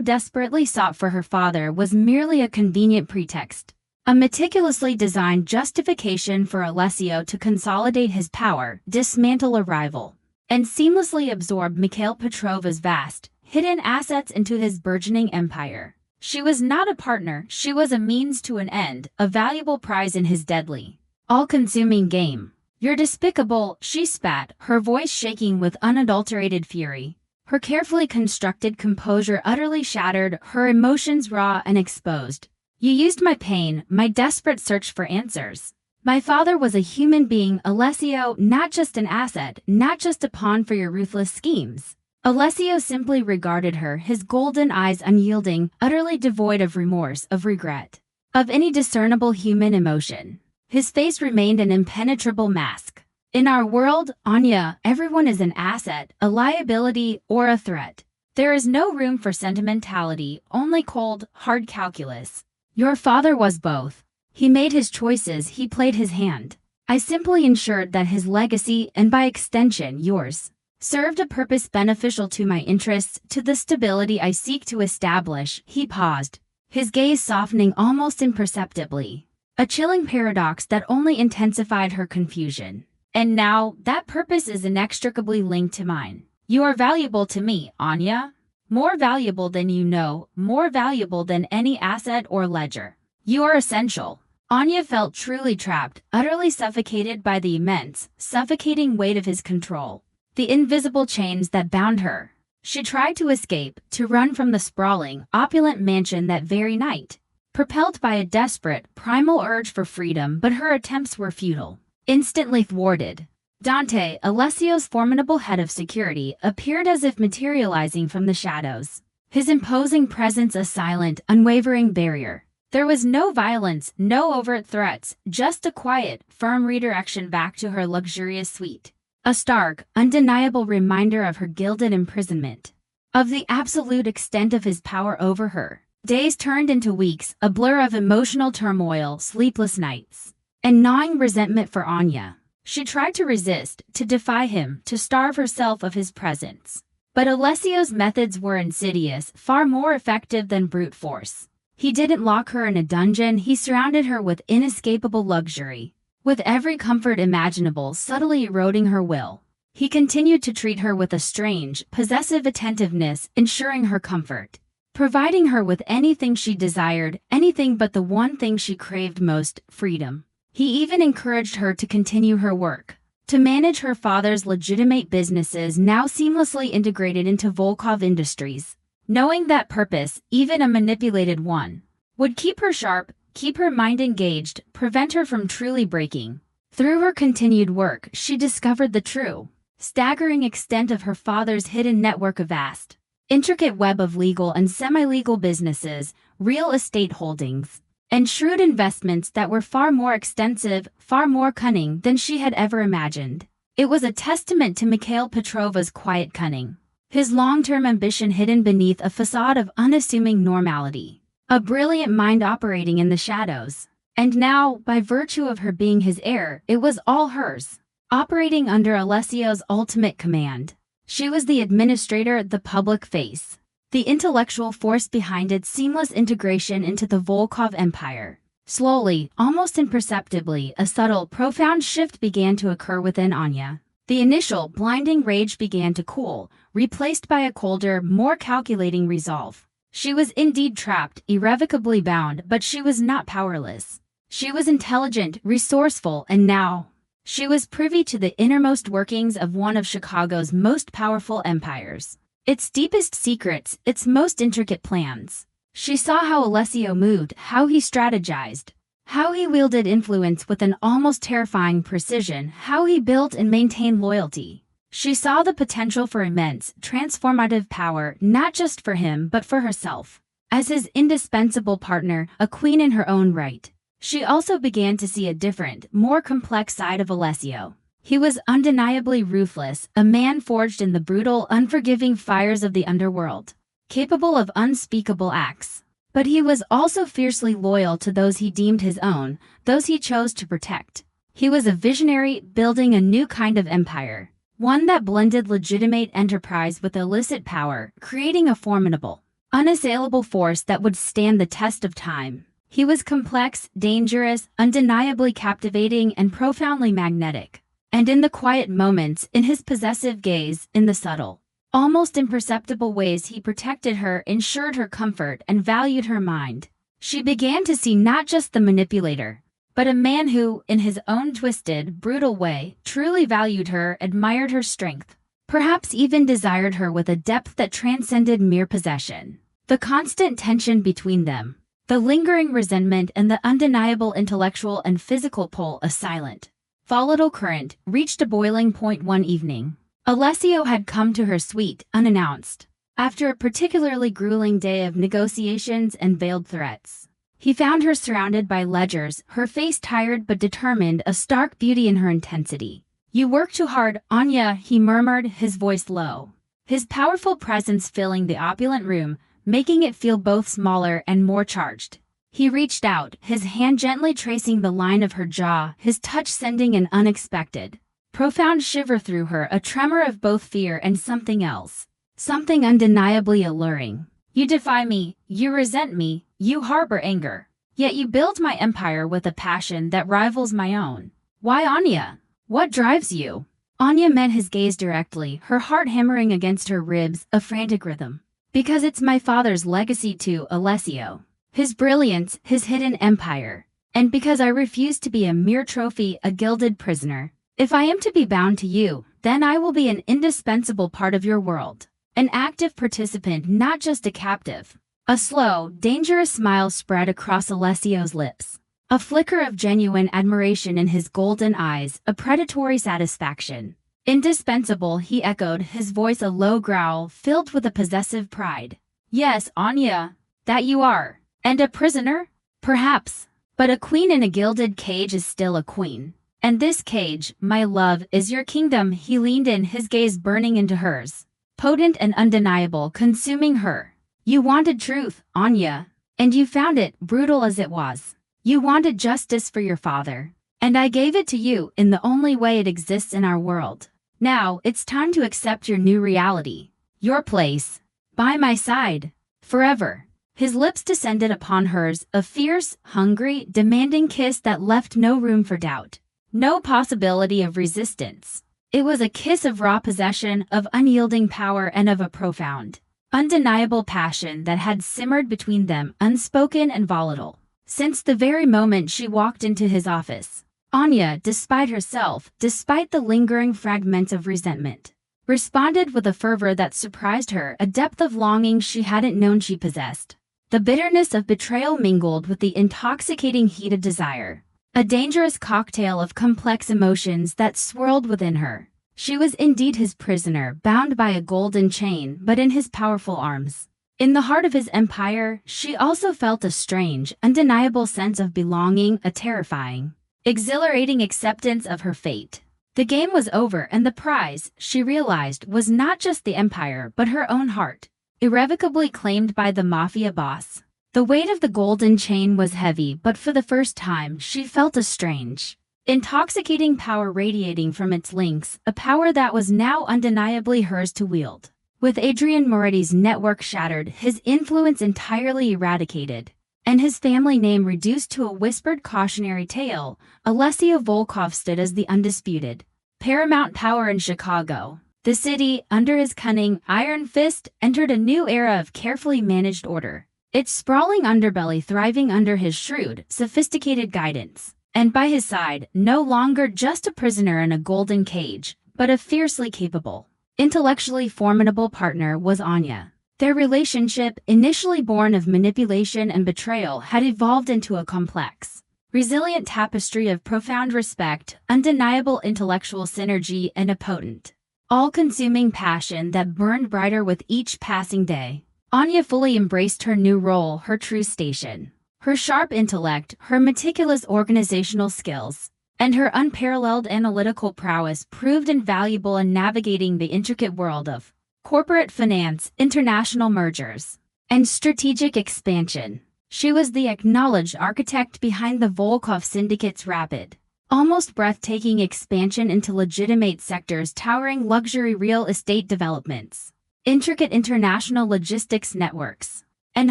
[SPEAKER 1] desperately sought for her father was merely a convenient pretext, a meticulously designed justification for Alessio to consolidate his power, dismantle a rival, and seamlessly absorb Mikhail Petrova's vast, hidden assets into his burgeoning empire. She was not a partner, she was a means to an end, a valuable prize in his deadly, all-consuming game. You're despicable, she spat, her voice shaking with unadulterated fury. Her carefully constructed composure utterly shattered, her emotions raw and exposed. You used my pain, my desperate search for answers. My father was a human being, Alessio, not just an asset, not just a pawn for your ruthless schemes. Alessio simply regarded her, his golden eyes unyielding, utterly devoid of remorse, of regret, of any discernible human emotion. His face remained an impenetrable mask. In our world, Anya, everyone is an asset, a liability, or a threat. There is no room for sentimentality, only cold, hard calculus. Your father was both. He made his choices, he played his hand. I simply ensured that his legacy, and by extension yours, served a purpose beneficial to my interests, to the stability I seek to establish. He paused, his gaze softening almost imperceptibly. A chilling paradox that only intensified her confusion. And now, that purpose is inextricably linked to mine. You are valuable to me, Anya. More valuable than you know, more valuable than any asset or ledger. You are essential. Anya felt truly trapped, utterly suffocated by the immense, suffocating weight of his control. The invisible chains that bound her. She tried to escape, to run from the sprawling, opulent mansion that very night, propelled by a desperate, primal urge for freedom, but her attempts were futile, instantly thwarted. Dante, Alessio's formidable head of security, appeared as if materializing from the shadows. His imposing presence a silent, unwavering barrier. There was no violence, no overt threats, just a quiet, firm redirection back to her luxurious suite. A stark, undeniable reminder of her gilded imprisonment. Of the absolute extent of his power over her. Days turned into weeks, a blur of emotional turmoil, sleepless nights, and gnawing resentment for Anya. She tried to resist, to defy him, to starve herself of his presence. But Alessio's methods were insidious, far more effective than brute force. He didn't lock her in a dungeon, he surrounded her with inescapable luxury. With every comfort imaginable subtly eroding her will. He continued to treat her with a strange, possessive attentiveness, ensuring her comfort. Providing her with anything she desired, anything but the one thing she craved most, freedom. He even encouraged her to continue her work, to manage her father's legitimate businesses now seamlessly integrated into Volkov Industries, knowing that purpose, even a manipulated one, would keep her sharp, keep her mind engaged, prevent her from truly breaking. Through her continued work, she discovered the true, staggering extent of her father's hidden network, a vast, intricate web of legal and semi-legal businesses, real estate holdings, and shrewd investments that were far more extensive, far more cunning than she had ever imagined. It was a testament to Mikhail Petrova's quiet cunning, his long-term ambition hidden beneath a facade of unassuming normality, a brilliant mind operating in the shadows. And now, by virtue of her being his heir, it was all hers, operating under Alessio's ultimate command. She was the administrator, the public face, the intellectual force behind its seamless integration into the Volkov empire. Slowly, almost imperceptibly, a subtle, profound shift began to occur within Anya. The initial, blinding rage began to cool, replaced by a colder, more calculating resolve. She was indeed trapped, irrevocably bound, but she was not powerless. She was intelligent, resourceful, and now, she was privy to the innermost workings of one of Chicago's most powerful empires. Its deepest secrets, its most intricate plans. She saw how Alessio moved, how he strategized, how he wielded influence with an almost terrifying precision, how he built and maintained loyalty. She saw the potential for immense, transformative power, not just for him but for herself. As his indispensable partner, a queen in her own right. She also began to see a different, more complex side of Alessio. He was undeniably ruthless, a man forged in the brutal, unforgiving fires of the underworld, capable of unspeakable acts. But he was also fiercely loyal to those he deemed his own, those he chose to protect. He was a visionary, building a new kind of empire, one that blended legitimate enterprise with illicit power, creating a formidable, unassailable force that would stand the test of time. He was complex, dangerous, undeniably captivating, and profoundly magnetic. And in the quiet moments, in his possessive gaze, in the subtle, almost imperceptible ways he protected her, ensured her comfort, and valued her mind, she began to see not just the manipulator, but a man who, in his own twisted, brutal way, truly valued her, admired her strength, perhaps even desired her with a depth that transcended mere possession. The constant tension between them, the lingering resentment and the undeniable intellectual and physical pull, a silent, volatile current, reached a boiling point one evening. Alessio had come to her suite, unannounced, after a particularly grueling day of negotiations and veiled threats. He found her surrounded by ledgers, her face tired but determined, a stark beauty in her intensity. "You work too hard, Anya," he murmured, his voice low, his powerful presence filling the opulent room, making it feel both smaller and more charged. He reached out, his hand gently tracing the line of her jaw, his touch sending an unexpected, profound shiver through her, a tremor of both fear and something else, something undeniably alluring. "You defy me, you resent me, you harbor anger. Yet you build my empire with a passion that rivals my own. Why, Anya? What drives you?" Anya met his gaze directly, her heart hammering against her ribs, a frantic rhythm. "Because it's my father's legacy to Alessio. His brilliance, his hidden empire. And because I refuse to be a mere trophy, a gilded prisoner. If I am to be bound to you, then I will be an indispensable part of your world. An active participant, not just a captive." A slow, dangerous smile spread across Alessio's lips. A flicker of genuine admiration in his golden eyes, a predatory satisfaction. "Indispensable," he echoed, his voice a low growl filled with a possessive pride. "Yes, Anya, that you are. And a prisoner? Perhaps. But a queen in a gilded cage is still a queen. And this cage, my love, is your kingdom." He leaned in, his gaze burning into hers, potent and undeniable, consuming her. "You wanted truth, Anya. And you found it, brutal as it was. You wanted justice for your father. And I gave it to you in the only way it exists in our world. Now, it's time to accept your new reality. Your place. By my side. Forever." His lips descended upon hers, a fierce, hungry, demanding kiss that left no room for doubt. No possibility of resistance. It was a kiss of raw possession, of unyielding power, and of a profound, undeniable passion that had simmered between them, unspoken and volatile, since the very moment she walked into his office. Anya, despite herself, despite the lingering fragments of resentment, responded with a fervor that surprised her, a depth of longing she hadn't known she possessed. The bitterness of betrayal mingled with the intoxicating heat of desire, a dangerous cocktail of complex emotions that swirled within her. She was indeed his prisoner, bound by a golden chain, but in his powerful arms. In the heart of his empire, she also felt a strange, undeniable sense of belonging, a terrifying, exhilarating acceptance of her fate. The game was over, and the prize, she realized, was not just the empire but her own heart, irrevocably claimed by the Mafia boss. The weight of the golden chain was heavy, but for the first time she felt a strange, intoxicating power radiating from its links, a power that was now undeniably hers to wield. With Adrian Moretti's network shattered, his influence entirely eradicated, and his family name reduced to a whispered cautionary tale, Alessio Volkov stood as the undisputed, paramount power in Chicago. The city, under his cunning, iron fist, entered a new era of carefully managed order, its sprawling underbelly thriving under his shrewd, sophisticated guidance. And by his side, no longer just a prisoner in a golden cage, but a fiercely capable, intellectually formidable partner was Anya. Their relationship, initially born of manipulation and betrayal, had evolved into a complex, resilient tapestry of profound respect, undeniable intellectual synergy, and a potent, all-consuming passion that burned brighter with each passing day. Anya fully embraced her new role, her true station. Her sharp intellect, her meticulous organizational skills, and her unparalleled analytical prowess proved invaluable in navigating the intricate world of corporate finance, international mergers, and strategic expansion. She was the acknowledged architect behind the Volkov syndicate's rapid, almost breathtaking expansion into legitimate sectors, towering luxury real estate developments, intricate international logistics networks, and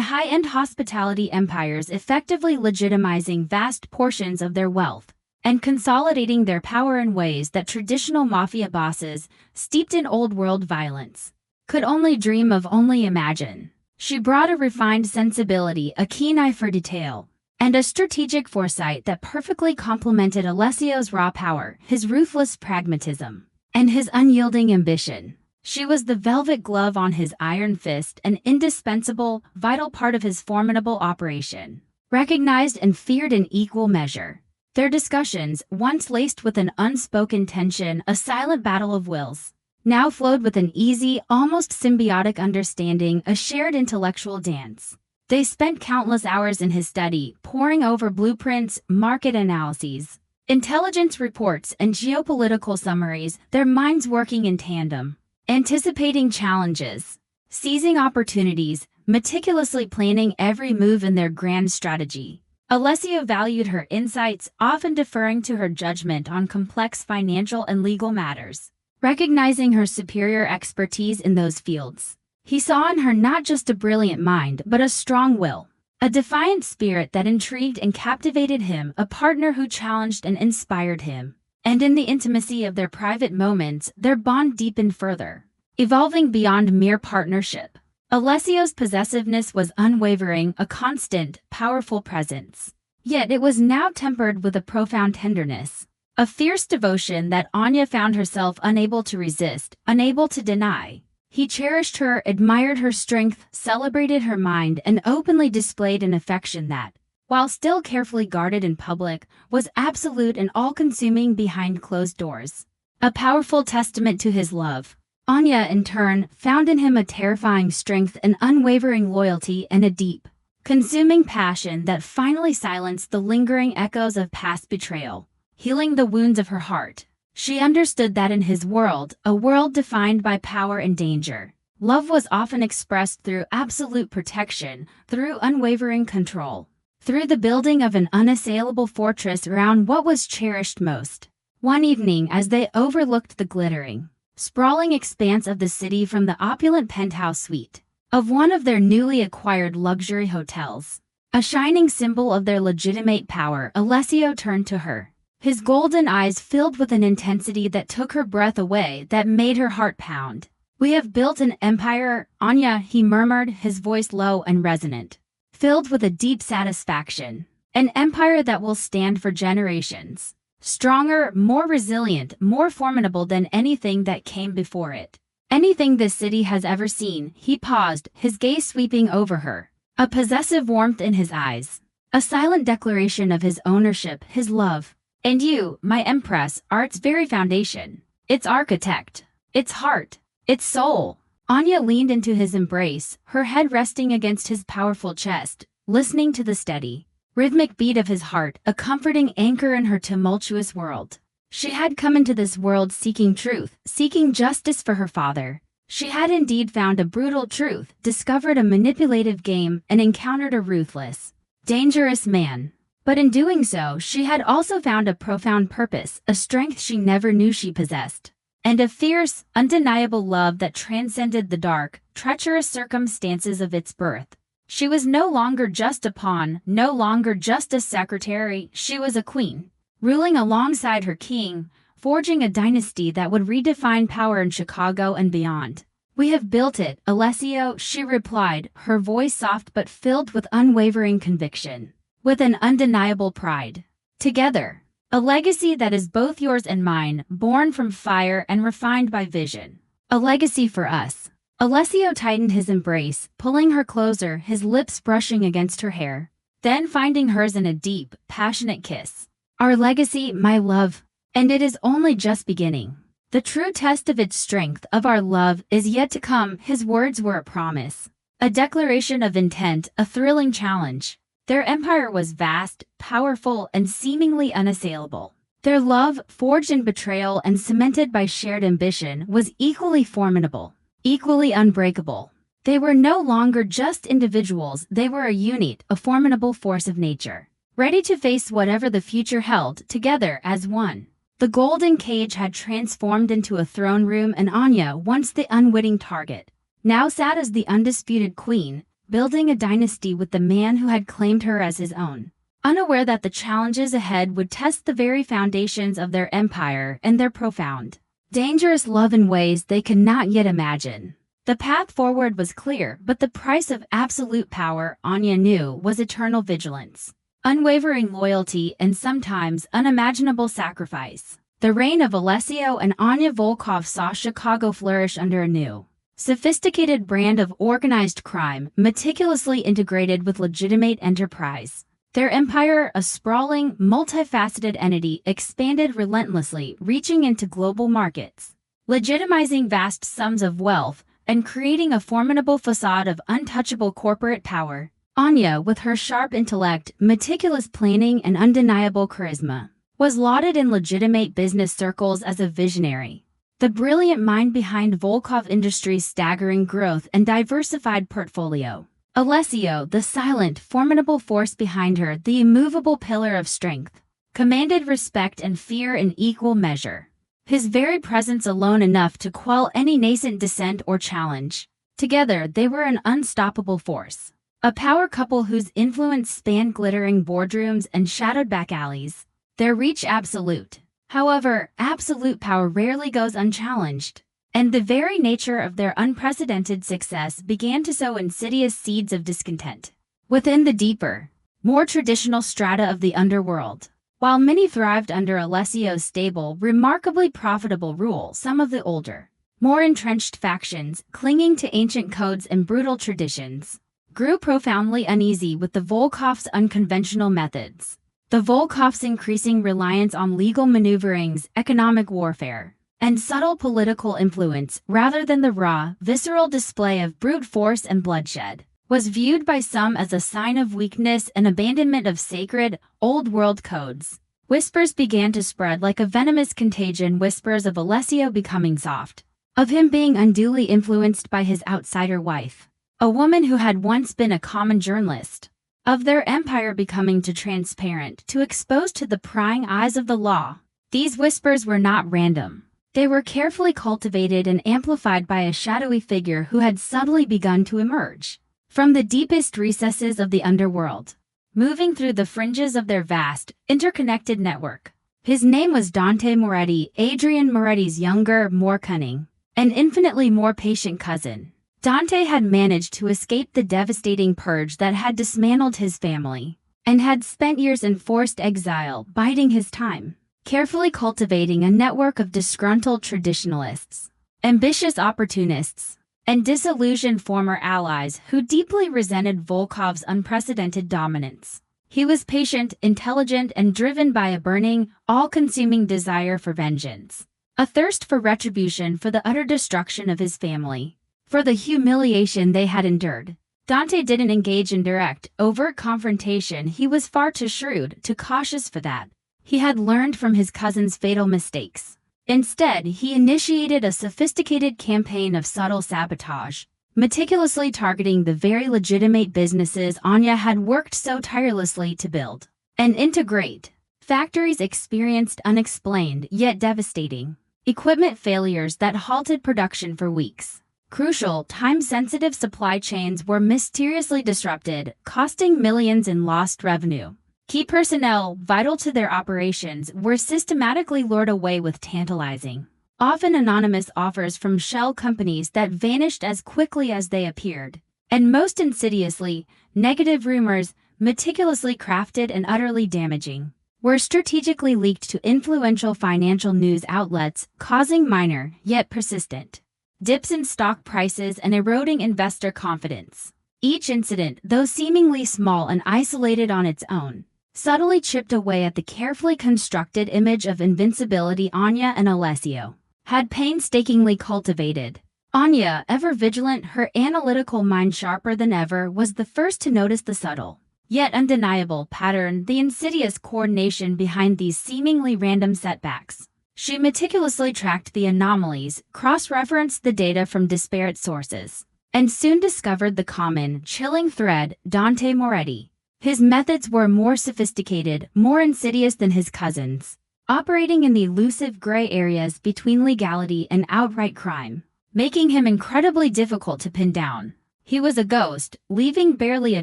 [SPEAKER 1] high-end hospitality empires, effectively legitimizing vast portions of their wealth and consolidating their power in ways that traditional mafia bosses, steeped in old-world violence, could only dream of, only imagine. She brought a refined sensibility, a keen eye for detail, and a strategic foresight that perfectly complemented Alessio's raw power, his ruthless pragmatism, and his unyielding ambition. She was the velvet glove on his iron fist, an indispensable, vital part of his formidable operation, recognized and feared in equal measure. Their discussions, once laced with an unspoken tension, a silent battle of wills, now flowed with an easy, almost symbiotic understanding, a shared intellectual dance. They spent countless hours in his study, poring over blueprints, market analyses, intelligence reports, and geopolitical summaries, their minds working in tandem, anticipating challenges, seizing opportunities, meticulously planning every move in their grand strategy. Alessio valued her insights, often deferring to her judgment on complex financial and legal matters, recognizing her superior expertise in those fields. He saw in her not just a brilliant mind, but a strong will, a defiant spirit that intrigued and captivated him, a partner who challenged and inspired him. And in the intimacy of their private moments, their bond deepened further, evolving beyond mere partnership. Alessio's possessiveness was unwavering, a constant, powerful presence. Yet it was now tempered with a profound tenderness, a fierce devotion that Anya found herself unable to resist, unable to deny. He cherished her, admired her strength, celebrated her mind, and openly displayed an affection that, while still carefully guarded in public, was absolute and all-consuming behind closed doors. A powerful testament to his love, Anya, in turn, found in him a terrifying strength, an unwavering loyalty, and a deep, consuming passion that finally silenced the lingering echoes of past betrayal, healing the wounds of her heart. She understood that in his world, a world defined by power and danger, love was often expressed through absolute protection, through unwavering control, through the building of an unassailable fortress around what was cherished most. One evening, as they overlooked the glittering, sprawling expanse of the city from the opulent penthouse suite of one of their newly acquired luxury hotels, a shining symbol of their legitimate power, Alessio turned to her, his golden eyes filled with an intensity that took her breath away, that made her heart pound. "We have built an empire, Anya," he murmured, his voice low and resonant, filled with a deep satisfaction. "An empire that will stand for generations. Stronger, more resilient, more formidable than anything that came before it. Anything this city has ever seen." He paused, his gaze sweeping over her, a possessive warmth in his eyes, a silent declaration of his ownership, his love. "And you, my empress, are its very foundation, its architect, its heart, its soul." Anya leaned into his embrace, her head resting against his powerful chest, listening to the steady, rhythmic beat of his heart, a comforting anchor in her tumultuous world. She had come into this world seeking truth, seeking justice for her father. She had indeed found a brutal truth, discovered a manipulative game, and encountered a ruthless, dangerous man. But in doing so, she had also found a profound purpose, a strength she never knew she possessed, and a fierce, undeniable love that transcended the dark, treacherous circumstances of its birth. She was no longer just a pawn, no longer just a secretary, she was a queen, ruling alongside her king, forging a dynasty that would redefine power in Chicago and beyond. "We have built it, Alessio," she replied, her voice soft but filled with unwavering conviction, with an undeniable pride. "Together. A legacy that is both yours and mine, born from fire and refined by vision. A legacy for us." Alessio tightened his embrace, pulling her closer, his lips brushing against her hair, then finding hers in a deep, passionate kiss. "Our legacy, my love, and it is only just beginning. The true test of its strength, of our love, is yet to come." His words were a promise, a declaration of intent, a thrilling challenge. Their empire was vast, powerful, and seemingly unassailable. Their love, forged in betrayal and cemented by shared ambition, was equally formidable, equally unbreakable. They were no longer just individuals, they were a unit, a formidable force of nature, ready to face whatever the future held, together as one. The golden cage had transformed into a throne room, and Anya, once the unwitting target, now sat as the undisputed queen, building a dynasty with the man who had claimed her as his own, unaware that the challenges ahead would test the very foundations of their empire and their profound, dangerous love in ways they could not yet imagine. The path forward was clear, but the price of absolute power, Anya knew, was eternal vigilance. unwavering loyalty, and sometimes unimaginable sacrifice. The reign of Alessio and Anya Volkov saw Chicago flourish under a new, sophisticated brand of organized crime, meticulously integrated with legitimate enterprise. Their empire, a sprawling, multifaceted entity, expanded relentlessly, reaching into global markets, legitimizing vast sums of wealth, and creating a formidable facade of untouchable corporate power. Anya, with her sharp intellect, meticulous planning, and undeniable charisma, was lauded in legitimate business circles as a visionary, the brilliant mind behind Volkov Industries' staggering growth and diversified portfolio. Alessio, the silent, formidable force behind her, the immovable pillar of strength, commanded respect and fear in equal measure. His very presence alone enough to quell any nascent dissent or challenge. Together, they were an unstoppable force. A power couple whose influence spanned glittering boardrooms and shadowed back alleys. Their reach absolute. However, absolute power rarely goes unchallenged, and the very nature of their unprecedented success began to sow insidious seeds of discontent within the deeper, more traditional strata of the underworld. While many thrived under Alessio's stable, remarkably profitable rule, some of the older, more entrenched factions, clinging to ancient codes and brutal traditions, grew profoundly uneasy with the Volkovs' unconventional methods. The Volkovs' increasing reliance on legal maneuverings, economic warfare, and subtle political influence, rather than the raw, visceral display of brute force and bloodshed, was viewed by some as a sign of weakness and abandonment of sacred, old-world codes. Whispers began to spread like a venomous contagion, whispers of Alessio becoming soft, of him being unduly influenced by his outsider wife, a woman who had once been a common journalist, of their empire becoming too transparent, too exposed to the prying eyes of the law. These whispers were not random. They were carefully cultivated and amplified by a shadowy figure who had subtly begun to emerge from the deepest recesses of the underworld, moving through the fringes of their vast, interconnected network. His name was Dante Moretti, Adrian Moretti's younger, more cunning, and infinitely more patient cousin. Dante had managed to escape the devastating purge that had dismantled his family, and had spent years in forced exile, biding his time, carefully cultivating a network of disgruntled traditionalists, ambitious opportunists, and disillusioned former allies who deeply resented Volkov's unprecedented dominance. He was patient, intelligent, and driven by a burning, all-consuming desire for vengeance, a thirst for retribution for the utter destruction of his family, for the humiliation they had endured. Dante didn't engage in direct, overt confrontation. He was far too shrewd, too cautious for that. He had learned from his cousin's fatal mistakes. Instead, he initiated a sophisticated campaign of subtle sabotage, meticulously targeting the very legitimate businesses Anya had worked so tirelessly to build and integrate. Factories experienced unexplained yet devastating equipment failures that halted production for weeks. Crucial, time-sensitive supply chains were mysteriously disrupted, costing millions in lost revenue. Key personnel, vital to their operations, were systematically lured away with tantalizing, often anonymous offers from shell companies that vanished as quickly as they appeared. And most insidiously, negative rumors, meticulously crafted and utterly damaging, were strategically leaked to influential financial news outlets, causing minor, yet persistent, dips in stock prices and eroding investor confidence. Each incident, though seemingly small and isolated on its own, subtly chipped away at the carefully constructed image of invincibility Anya and Alessio had painstakingly cultivated. Anya, ever vigilant, her analytical mind sharper than ever, was the first to notice the subtle, yet undeniable pattern, the insidious coordination behind these seemingly random setbacks. She meticulously tracked the anomalies, cross-referenced the data from disparate sources, and soon discovered the common, chilling thread: Dante Moretti. His methods were more sophisticated, more insidious than his cousin's, operating in the elusive gray areas between legality and outright crime, making him incredibly difficult to pin down. He was a ghost, leaving barely a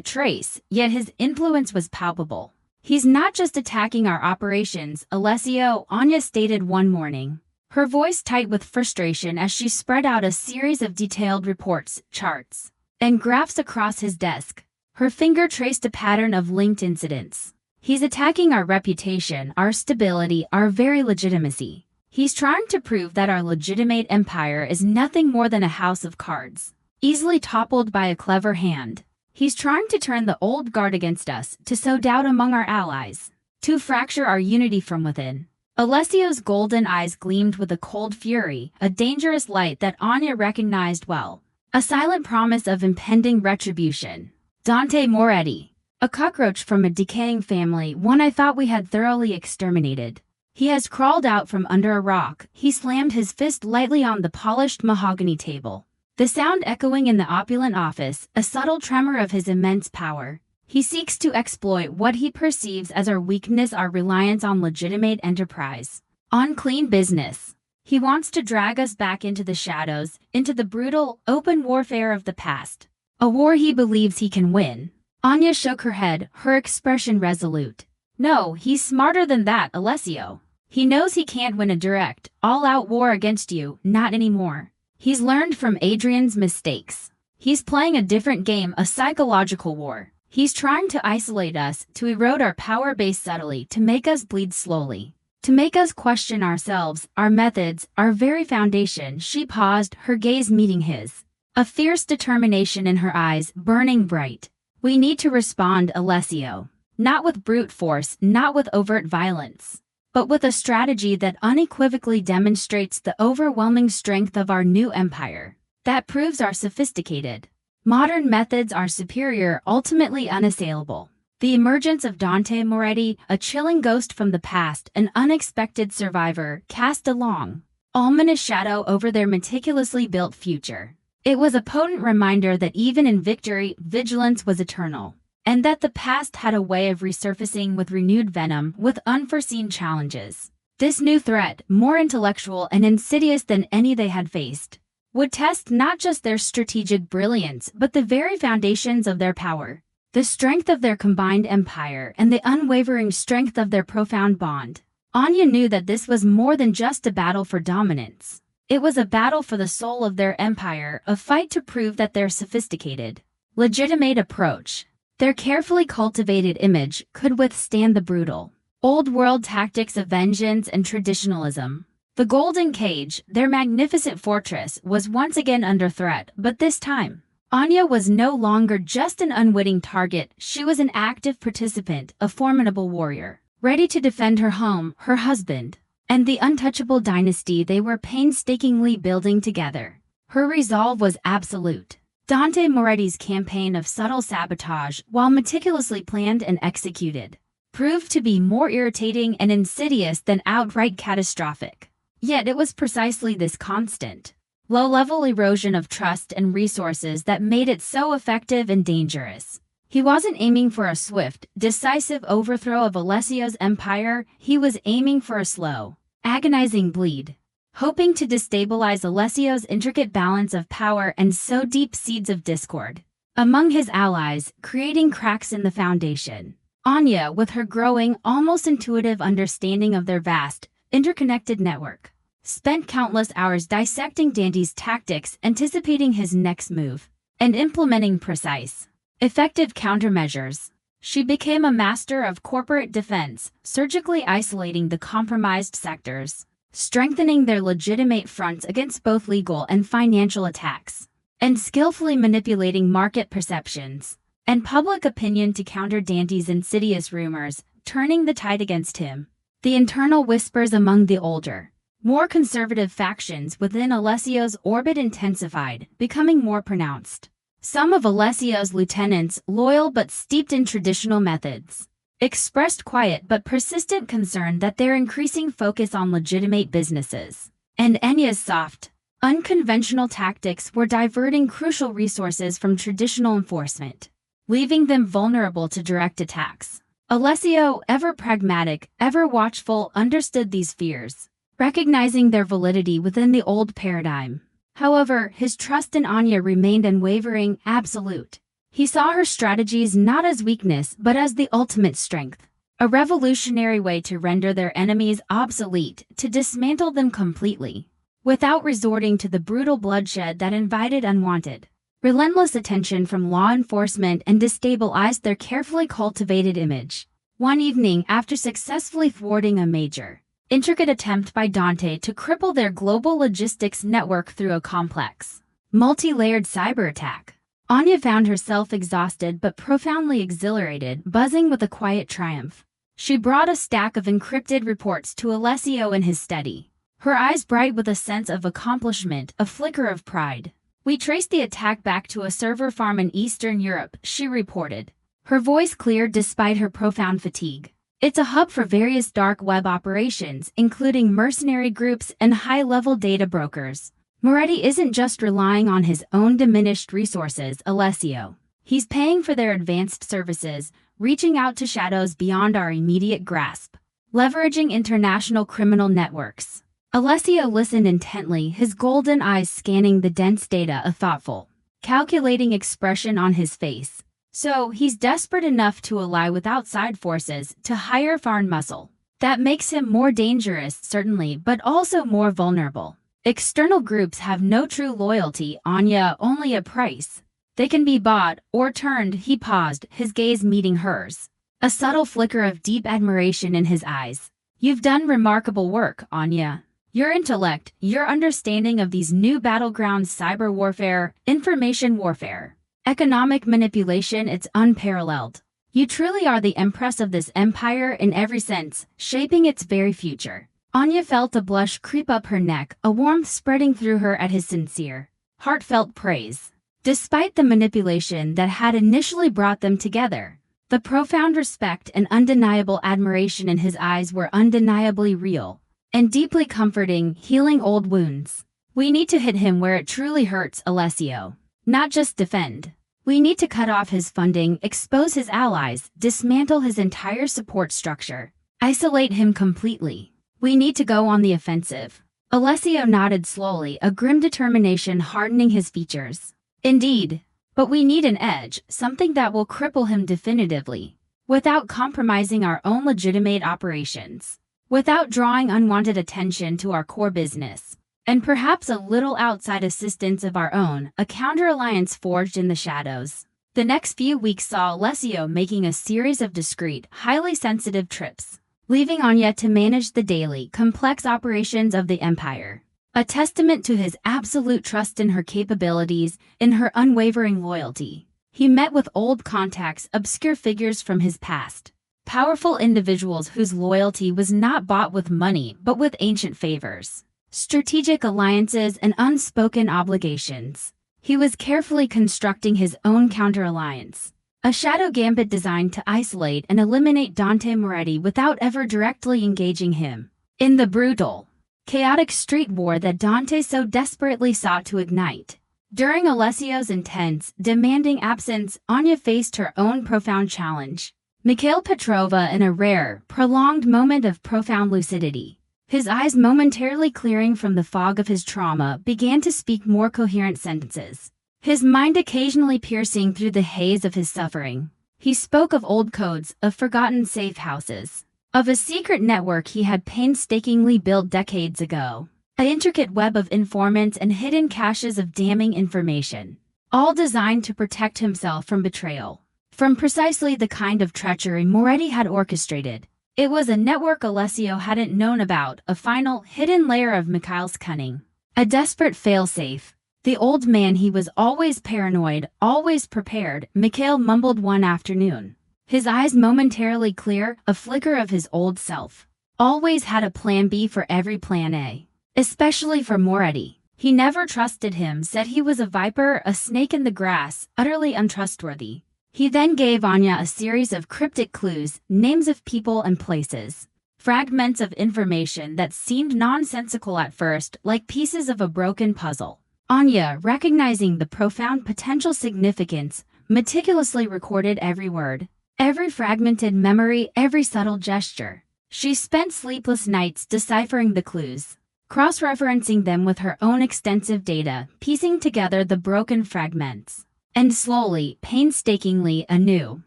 [SPEAKER 1] trace, yet his influence was palpable. "He's not just attacking our operations," Alessio, Anya stated one morning, her voice tight with frustration as she spread out a series of detailed reports, charts, and graphs across his desk. Her finger traced a pattern of linked incidents. He's attacking our reputation, our stability, our very legitimacy. He's trying to prove that our legitimate empire is nothing more than a house of cards, easily toppled by a clever hand. He's trying to turn the old guard against us, to sow doubt among our allies, to fracture our unity from within. Alessio's golden eyes gleamed with a cold fury, a dangerous light that Anya recognized well, a silent promise of impending retribution. Dante Moretti, a cockroach from a decaying family, one I thought we had thoroughly exterminated. He has crawled out from under a rock. He slammed his fist lightly on the polished mahogany table, the sound echoing in the opulent office, a subtle tremor of his immense power. He seeks to exploit what he perceives as our weakness, our reliance on legitimate enterprise, on clean business. He wants to drag us back into the shadows, into the brutal, open warfare of the past, a war he believes he can win. Anya shook her head, her expression resolute. No, he's smarter than that, Alessio. He knows he can't win a direct, all-out war against you, not anymore. He's learned from Adrian's mistakes. He's playing a different game, a psychological war. He's trying to isolate us, to erode our power base subtly, to make us bleed slowly, to make us question ourselves, our methods, our very foundation. She paused, her gaze meeting his, a fierce determination in her eyes, burning bright. We need to respond, Alessio. Not with brute force, not with overt violence, but with a strategy that unequivocally demonstrates the overwhelming strength of our new empire, that proves our sophisticated, modern methods are superior, ultimately unassailable. The emergence of Dante Moretti, a chilling ghost from the past, an unexpected survivor, cast a long, ominous shadow over their meticulously built future. It was a potent reminder that even in victory, vigilance was eternal, and that the past had a way of resurfacing with renewed venom, with unforeseen challenges. This new threat, more intellectual and insidious than any they had faced, would test not just their strategic brilliance but the very foundations of their power, the strength of their combined empire, and the unwavering strength of their profound bond. Anya knew that this was more than just a battle for dominance. It was a battle for the soul of their empire, a fight to prove that their sophisticated, legitimate approach, their carefully cultivated image, could withstand the brutal, old-world tactics of vengeance and traditionalism. The Golden Cage, their magnificent fortress, was once again under threat, but this time, Anya was no longer just an unwitting target. She was an active participant, a formidable warrior, ready to defend her home, her husband, and the untouchable dynasty they were painstakingly building together. Her resolve was absolute. Dante Moretti's campaign of subtle sabotage, while meticulously planned and executed, proved to be more irritating and insidious than outright catastrophic. Yet it was precisely this constant, low-level erosion of trust and resources that made it so effective and dangerous. He wasn't aiming for a swift, decisive overthrow of Alessio's empire. He was aiming for a slow, agonizing bleed, hoping to destabilize Alessio's intricate balance of power and sow deep seeds of discord among his allies, creating cracks in the foundation. Anya, with her growing, almost intuitive understanding of their vast, interconnected network, spent countless hours dissecting Dante's tactics, anticipating his next move, and implementing precise, effective countermeasures. She became a master of corporate defense, surgically isolating the compromised sectors, strengthening their legitimate fronts against both legal and financial attacks, and skillfully manipulating market perceptions and public opinion to counter Dante's insidious rumors, turning the tide against him. The internal whispers among the older, more conservative factions within Alessio's orbit intensified, becoming more pronounced. Some of Alessio's lieutenants, loyal but steeped in traditional methods, expressed quiet but persistent concern that their increasing focus on legitimate businesses and Anya's soft, unconventional tactics were diverting crucial resources from traditional enforcement, leaving them vulnerable to direct attacks. Alessio, ever pragmatic, ever watchful, understood these fears, recognizing their validity within the old paradigm. However, his trust in Anya remained unwavering, absolute. He saw her strategies not as weakness but as the ultimate strength, a revolutionary way to render their enemies obsolete, to dismantle them completely, without resorting to the brutal bloodshed that invited unwanted, relentless attention from law enforcement and destabilized their carefully cultivated image. One evening, after successfully thwarting a major, intricate attempt by Dante to cripple their global logistics network through a complex, multi-layered cyber attack, Anya found herself exhausted but profoundly exhilarated, buzzing with a quiet triumph. She brought a stack of encrypted reports to Alessio in his study, her eyes bright with a sense of accomplishment, a flicker of pride. "We traced the attack back to a server farm in Eastern Europe," she reported, her voice clear despite her profound fatigue. "It's a hub for various dark web operations, including mercenary groups and high-level data brokers. Moretti isn't just relying on his own diminished resources, Alessio. He's paying for their advanced services, reaching out to shadows beyond our immediate grasp, leveraging international criminal networks." Alessio listened intently, his golden eyes scanning the dense data, a thoughtful, calculating expression on his face. "So, he's desperate enough to ally with outside forces, to hire foreign muscle. That makes him more dangerous, certainly, but also more vulnerable. External groups have no true loyalty, Anya, only a price. They can be bought or turned." He paused, his gaze meeting hers, a subtle flicker of deep admiration in his eyes. "You've done remarkable work, Anya. Your intellect, your understanding of these new battlegrounds, cyber warfare, information warfare, economic manipulation, it's unparalleled. You truly are the empress of this empire in every sense, shaping its very future." Anya felt a blush creep up her neck, a warmth spreading through her at his sincere, heartfelt praise. Despite the manipulation that had initially brought them together, the profound respect and undeniable admiration in his eyes were undeniably real and deeply comforting, healing old wounds. "We need to hit him where it truly hurts, Alessio. Not just defend. We need to cut off his funding, expose his allies, dismantle his entire support structure, isolate him completely. We need to go on the offensive." Alessio nodded slowly, a grim determination hardening his features. "Indeed. But we need an edge, something that will cripple him definitively, without compromising our own legitimate operations, without drawing unwanted attention to our core business, and perhaps a little outside assistance of our own, a counter-alliance forged in the shadows." The next few weeks saw Alessio making a series of discreet, highly sensitive trips, leaving Anya to manage the daily, complex operations of the empire. A testament to his absolute trust in her capabilities, in her unwavering loyalty. He met with old contacts, obscure figures from his past, powerful individuals whose loyalty was not bought with money but with ancient favors, strategic alliances, and unspoken obligations. He was carefully constructing his own counter-alliance, a shadow gambit designed to isolate and eliminate Dante Moretti without ever directly engaging him in the brutal, chaotic street war that Dante so desperately sought to ignite. During Alessio's intense, demanding absence, Anya faced her own profound challenge. Mikhail Petrova, in a rare, prolonged moment of profound lucidity, his eyes momentarily clearing from the fog of his trauma, began to speak more coherent sentences, his mind occasionally piercing through the haze of his suffering. He spoke of old codes, of forgotten safe houses, of a secret network he had painstakingly built decades ago, an intricate web of informants and hidden caches of damning information, all designed to protect himself from betrayal, from precisely the kind of treachery Moretti had orchestrated. It was a network Alessio hadn't known about, a final, hidden layer of Mikhail's cunning, a desperate failsafe. The old man, he was always paranoid, always prepared, Mikhail mumbled one afternoon, his eyes momentarily clear, a flicker of his old self. Always had a plan B for every plan A, especially for Moretti. He never trusted him, said he was a viper, a snake in the grass, utterly untrustworthy. He then gave Anya a series of cryptic clues, names of people and places, fragments of information that seemed nonsensical at first, like pieces of a broken puzzle. Anya, recognizing the profound potential significance, meticulously recorded every word, every fragmented memory, every subtle gesture. She spent sleepless nights deciphering the clues, cross-referencing them with her own extensive data, piecing together the broken fragments. And slowly, painstakingly, a new,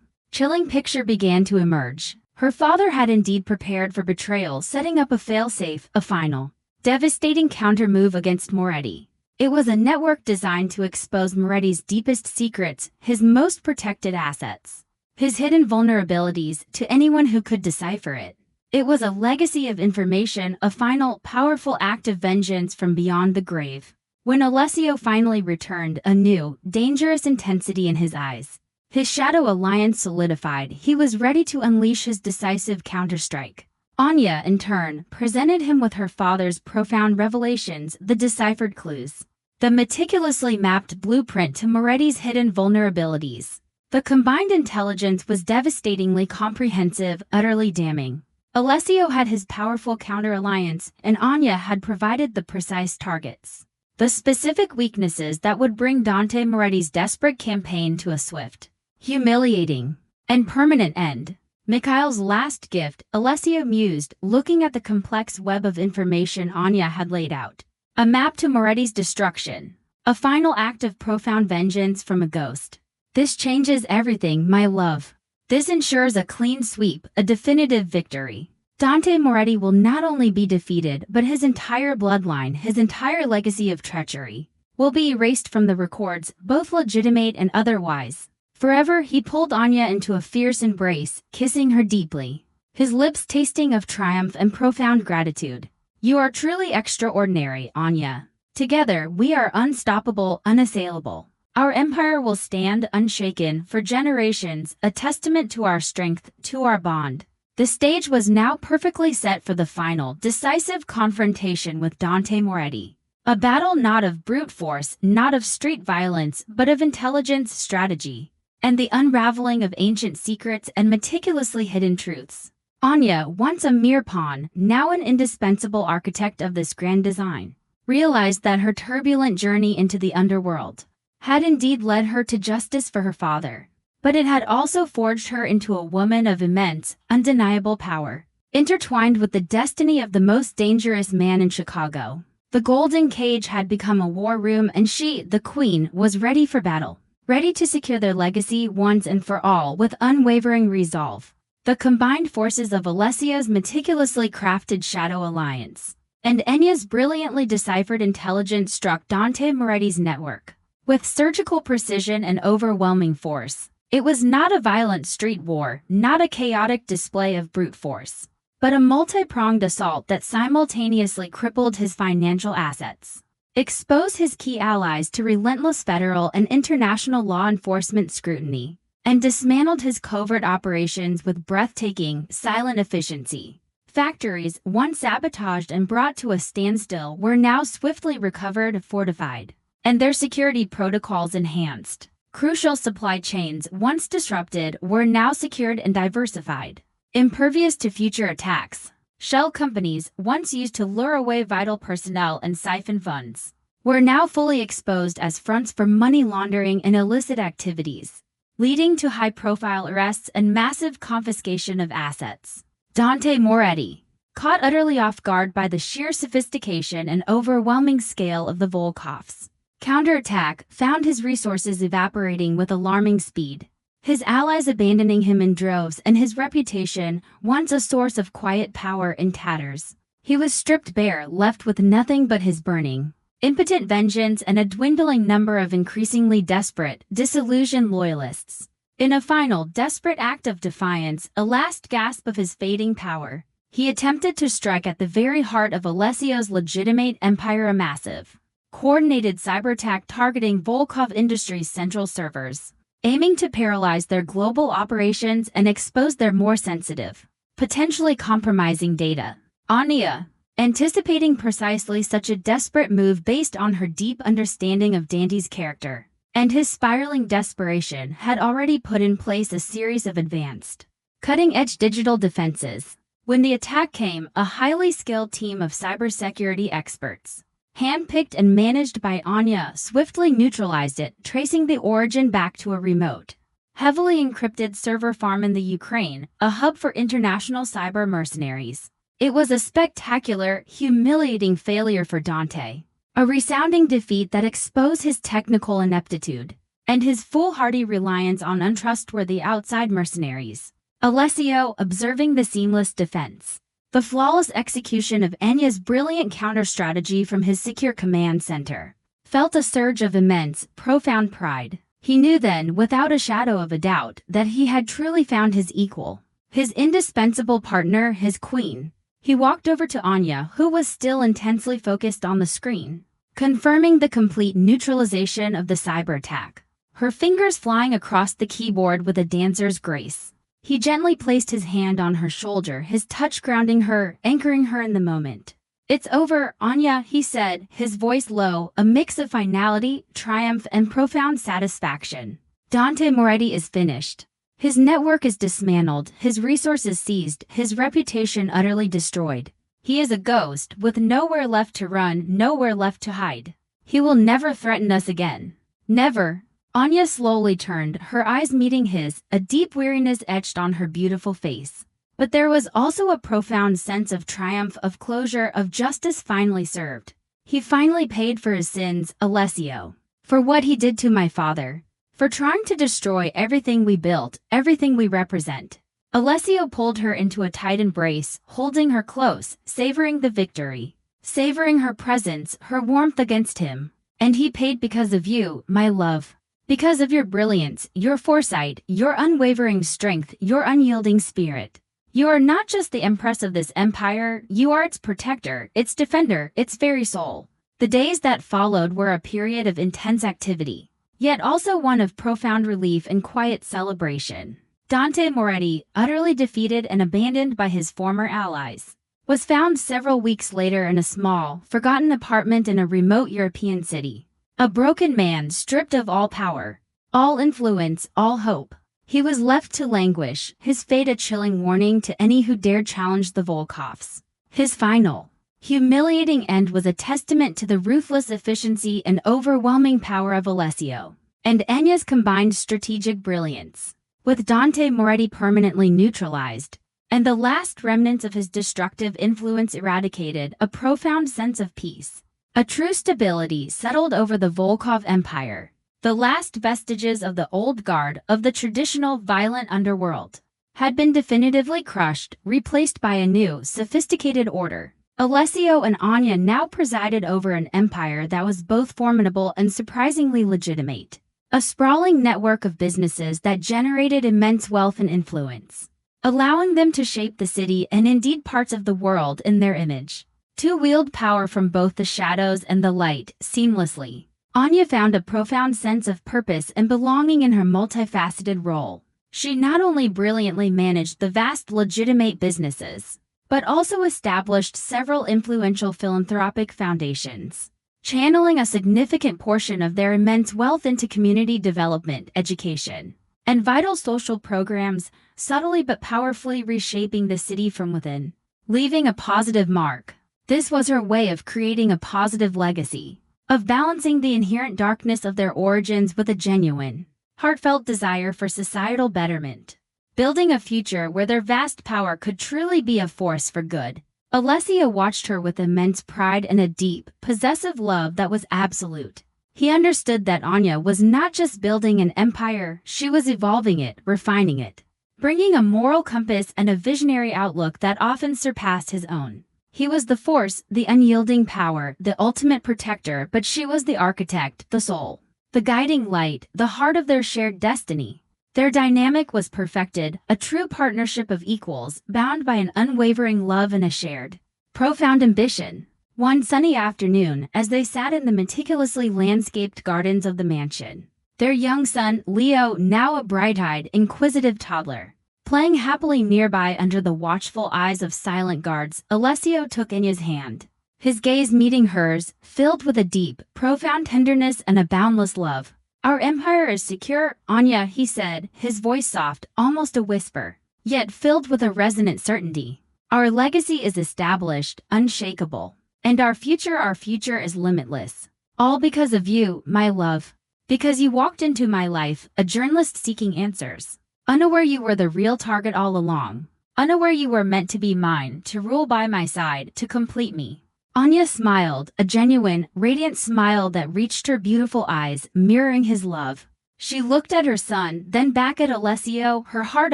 [SPEAKER 1] chilling picture began to emerge. Her father had indeed prepared for betrayal, setting up a failsafe, a final, devastating counter-move against Moretti. It was a network designed to expose Moretti's deepest secrets, his most protected assets. his hidden vulnerabilities to anyone who could decipher it. It was a legacy of information, a final, powerful act of vengeance from beyond the grave. When Alessio finally returned, a new, dangerous intensity in his eyes. His Shadow Alliance solidified. He was ready to unleash his decisive counterstrike. Anya, in turn, presented him with her father's profound revelations, the deciphered clues. The meticulously mapped blueprint to Moretti's hidden vulnerabilities. The combined intelligence was devastatingly comprehensive, utterly damning. Alessio had his powerful counter-alliance, and Anya had provided the precise targets. The specific weaknesses that would bring Dante Moretti's desperate campaign to a swift, humiliating, and permanent end. Mikhail's last gift, Alessio mused, looking at the complex web of information Anya had laid out. A map to Moretti's destruction. A final act of profound vengeance from a ghost. This changes everything, my love. This ensures a clean sweep, a definitive victory. Dante Moretti will not only be defeated, but his entire bloodline, his entire legacy of treachery, will be erased from the records, both legitimate and otherwise. Forever, he pulled Anya into a fierce embrace, kissing her deeply, his lips tasting of triumph and profound gratitude. You are truly extraordinary, Anya. Together, we are unstoppable, unassailable. Our empire will stand unshaken for generations, a testament to our strength, to our bond. The stage was now perfectly set for the final, decisive confrontation with Dante Moretti. A battle not of brute force, not of street violence, but of intelligence, strategy, and the unraveling of ancient secrets and meticulously hidden truths. Anya, once a mere pawn, now an indispensable architect of this grand design, realized that her turbulent journey into the underworld had indeed led her to justice for her father, but it had also forged her into a woman of immense, undeniable power, intertwined with the destiny of the most dangerous man in Chicago. The golden cage had become a war room, and she, the queen, was ready for battle, ready to secure their legacy once and for all with unwavering resolve. The combined forces of Alessio's meticulously crafted Shadow Alliance and Enya's brilliantly deciphered intelligence struck Dante Moretti's network with surgical precision and overwhelming force. It was not a violent street war, not a chaotic display of brute force, but a multi-pronged assault that simultaneously crippled his financial assets, exposed his key allies to relentless federal and international law enforcement scrutiny, and dismantled his covert operations with breathtaking, silent efficiency. Factories, once sabotaged and brought to a standstill, were now swiftly recovered, fortified, and their security protocols enhanced. Crucial supply chains, once disrupted, were now secured and diversified, impervious to future attacks. Shell companies, once used to lure away vital personnel and siphon funds, were now fully exposed as fronts for money laundering and illicit activities, leading to high-profile arrests and massive confiscation of assets. Dante Moretti, caught utterly off guard by the sheer sophistication and overwhelming scale of the Volkovs' counterattack, found his resources evaporating with alarming speed, his allies abandoning him in droves, and his reputation, once a source of quiet power, in tatters. He was stripped bare, left with nothing but his burning, impotent vengeance and a dwindling number of increasingly desperate, disillusioned loyalists. In a final, desperate act of defiance, a last gasp of his fading power, he attempted to strike at the very heart of Alessio's legitimate empire, a massive, coordinated cyberattack targeting Volkov Industries' central servers, aiming to paralyze their global operations and expose their more sensitive, potentially compromising data. Anya, anticipating precisely such a desperate move based on her deep understanding of Dante's character and his spiraling desperation, had already put in place a series of advanced, cutting-edge digital defenses. When the attack came, a highly skilled team of cybersecurity experts, handpicked and managed by Anya, swiftly neutralized it, tracing the origin back to a remote, heavily encrypted server farm in the Ukraine, a hub for international cyber mercenaries. It was a spectacular, humiliating failure for Dante, a resounding defeat that exposed his technical ineptitude and his foolhardy reliance on untrustworthy outside mercenaries. Alessio, observing the seamless defense, the flawless execution of Enya's brilliant counter-strategy from his secure command center, felt a surge of immense, profound pride. He knew then, without a shadow of a doubt, that he had truly found his equal, his indispensable partner, his queen. He walked over to Anya, who was still intensely focused on the screen, confirming the complete neutralization of the cyber attack, her fingers flying across the keyboard with a dancer's grace. He gently placed his hand on her shoulder, his touch grounding her, anchoring her in the moment. "It's over, Anya," he said, his voice low, a mix of finality, triumph, and profound satisfaction. "Dante Moretti is finished. His network is dismantled, his resources seized, his reputation utterly destroyed. He is a ghost, with nowhere left to run, nowhere left to hide. He will never threaten us again. Never." Anya slowly turned, her eyes meeting his, a deep weariness etched on her beautiful face. But there was also a profound sense of triumph, of closure, of justice finally served. "He finally paid for his sins, Alessio. For what he did to my father. For trying to destroy everything we built, everything we represent." Alessio pulled her into a tight embrace, holding her close, savoring the victory, savoring her presence, her warmth against him. "And he paid because of you, my love. Because of your brilliance, your foresight, your unwavering strength, your unyielding spirit. You are not just the empress of this empire, you are its protector, its defender, its very soul." The days that followed were a period of intense activity, yet also one of profound relief and quiet celebration. Dante Moretti, utterly defeated and abandoned by his former allies, was found several weeks later in a small, forgotten apartment in a remote European city. A broken man stripped of all power, all influence, all hope. He was left to languish, his fate a chilling warning to any who dared challenge the Volkovs. His final, humiliating end was a testament to the ruthless efficiency and overwhelming power of Alessio and Anya's combined strategic brilliance. With Dante Moretti permanently neutralized, and the last remnants of his destructive influence eradicated, a profound sense of peace, a true stability settled over the Volkov Empire. The last vestiges of the old guard, of the traditional violent underworld, had been definitively crushed, replaced by a new, sophisticated order. Alessio and Anya now presided over an empire that was both formidable and surprisingly legitimate. A sprawling network of businesses that generated immense wealth and influence, allowing them to shape the city and indeed parts of the world in their image, to wield power from both the shadows and the light, seamlessly. Anya found a profound sense of purpose and belonging in her multifaceted role. She not only brilliantly managed the vast legitimate businesses, but also established several influential philanthropic foundations, channeling a significant portion of their immense wealth into community development, education, and vital social programs, subtly but powerfully reshaping the city from within, leaving a positive mark. This was her way of creating a positive legacy, of balancing the inherent darkness of their origins with a genuine, heartfelt desire for societal betterment, building a future where their vast power could truly be a force for good. Alessio watched her with immense pride and a deep, possessive love that was absolute. He understood that Anya was not just building an empire, she was evolving it, refining it, bringing a moral compass and a visionary outlook that often surpassed his own. He was the force, the unyielding power, the ultimate protector, but she was the architect, the soul, the guiding light, the heart of their shared destiny. Their dynamic was perfected, a true partnership of equals, bound by an unwavering love and a shared, profound ambition. One sunny afternoon, as they sat in the meticulously landscaped gardens of the mansion, their young son, Leo, now a bright-eyed, inquisitive toddler, playing happily nearby under the watchful eyes of silent guards, Alessio took Anya's hand, his gaze meeting hers, filled with a deep, profound tenderness and a boundless love. "Our empire is secure, Anya," he said, his voice soft, almost a whisper, yet filled with a resonant certainty. "Our legacy is established, unshakable, and our future is limitless. All because of you, my love. Because you walked into my life, a journalist seeking answers, unaware you were the real target all along, unaware you were meant to be mine, to rule by my side, to complete me." Anya smiled, a genuine, radiant smile that reached her beautiful eyes, mirroring his love. She looked at her son, then back at Alessio, her heart